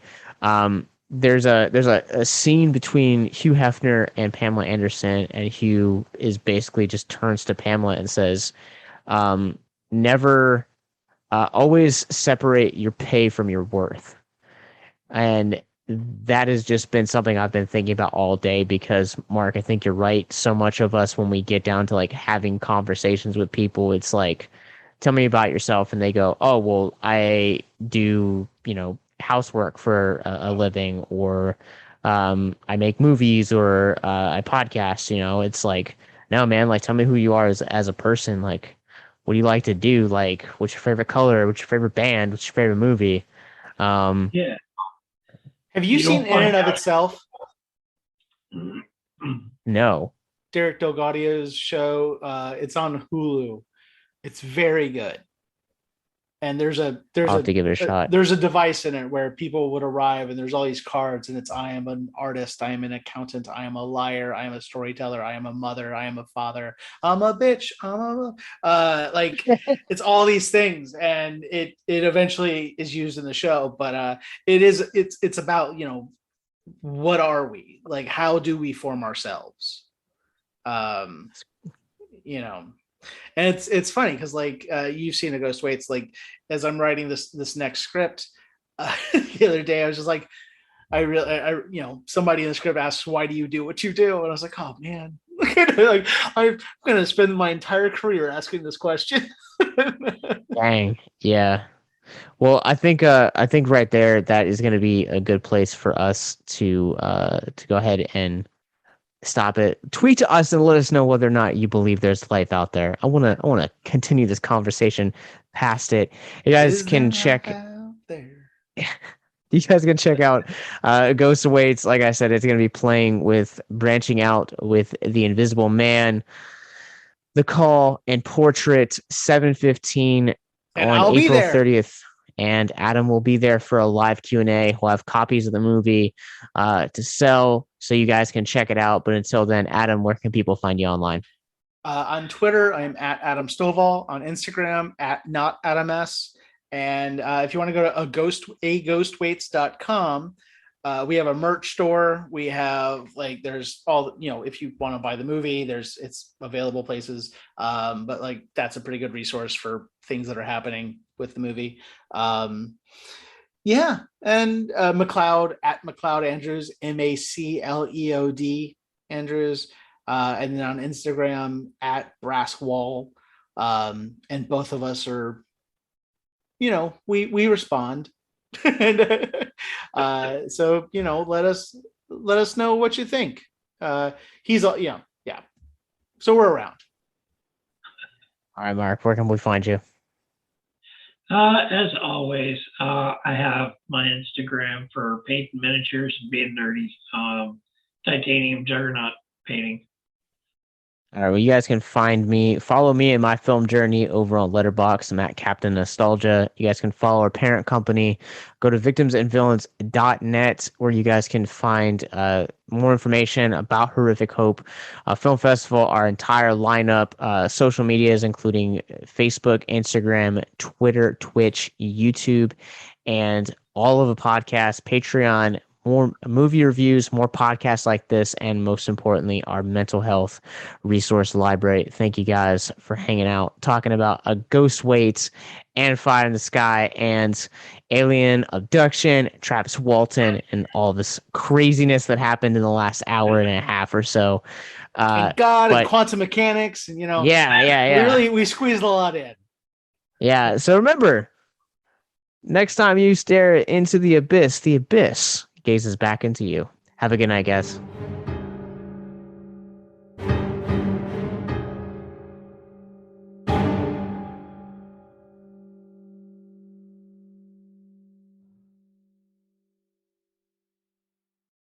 there's a scene between Hugh Hefner and Pamela Anderson, and Hugh is basically just turns to Pamela and says, never, always separate your pay from your worth. And that has just been something I've been thinking about all day, because Mark, I think you're right. So much of us, when we get down to like having conversations with people, it's like, tell me about yourself. And they go, oh, well, I do, housework for a living, or I make movies, or I podcast, it's like, no, man, like, tell me who you are as a person. Like, what do you like to do? Like, what's your favorite color? What's your favorite band? What's your favorite movie? Yeah. Have you seen In and of Itself? No. Derek Delgadio's show. It's on Hulu. It's very good. And there's I'll have to give it a shot. There's a device in it where people would arrive and there's all these cards and it's, I am an artist, I am an accountant, I am a liar, I am a storyteller, I am a mother, I am a father, I'm a bitch, like it's all these things, and it eventually is used in the show, but it's about, you know, what are we, like, how do we form ourselves, you know. And it's funny because, like, you've seen A Ghost Waits. Like, as I'm writing this next script, the other day I was just like, I you know, somebody in the script asks, "Why do you do what you do?" And I was like, "Oh man, like I'm gonna spend my entire career asking this question." Dang, yeah. Well, I think right there that is going to be a good place for us to go ahead and stop it. Tweet to us and let us know whether or not you believe there's life out there. I want to continue this conversation past it. You guys can check out there. You guys can check out Ghost Awaits. Like I said, it's going to be playing with branching out with The Invisible Man, The Call, and Portrait 7/15 on April 30th. And Adam will be there for a live Q&A. We'll have copies of the movie to sell, so you guys can check it out. But until then, Adam, where can people find you online? On Twitter, I am at adam-stovall. On Instagram, at notadams. And if you want to go to aghostwaits.com, we have a merch store. We have, like, there's all, you know, if you want to buy the movie, it's available places. But like, that's a pretty good resource for things that are happening with the movie. Yeah. And McLeod at McLeod Andrews, MacLeod Andrews. And then on Instagram at Brasswall. And both of us are, you know, we respond. And so, you know, let us know what you think. He's yeah. So we're around. All right, Mark, where can we find you? As always, I have my Instagram for painting miniatures and being nerdy. Titanium Juggernaut painting. All right, well, you guys can follow me in my film journey over on Letterboxd. I'm at Captain Nostalgia. You guys can follow our parent company. Go to victimsandvillains.net, where you guys can find more information about Horrific Hope Film Festival, our entire lineup, social medias, including Facebook, Instagram, Twitter, Twitch, YouTube, and all of the podcasts, Patreon, more movie reviews, more podcasts like this, and most importantly, our mental health resource library. Thank you guys for hanging out, talking about A Ghost Waits and Fire in the Sky and alien abduction, Travis-Walton, and all this craziness that happened in the last hour and a half or so. And God, and quantum mechanics, and, you know, yeah. We squeezed a lot in. Yeah. So remember, next time you stare into the abyss gazes back into you. Have a good night, guys.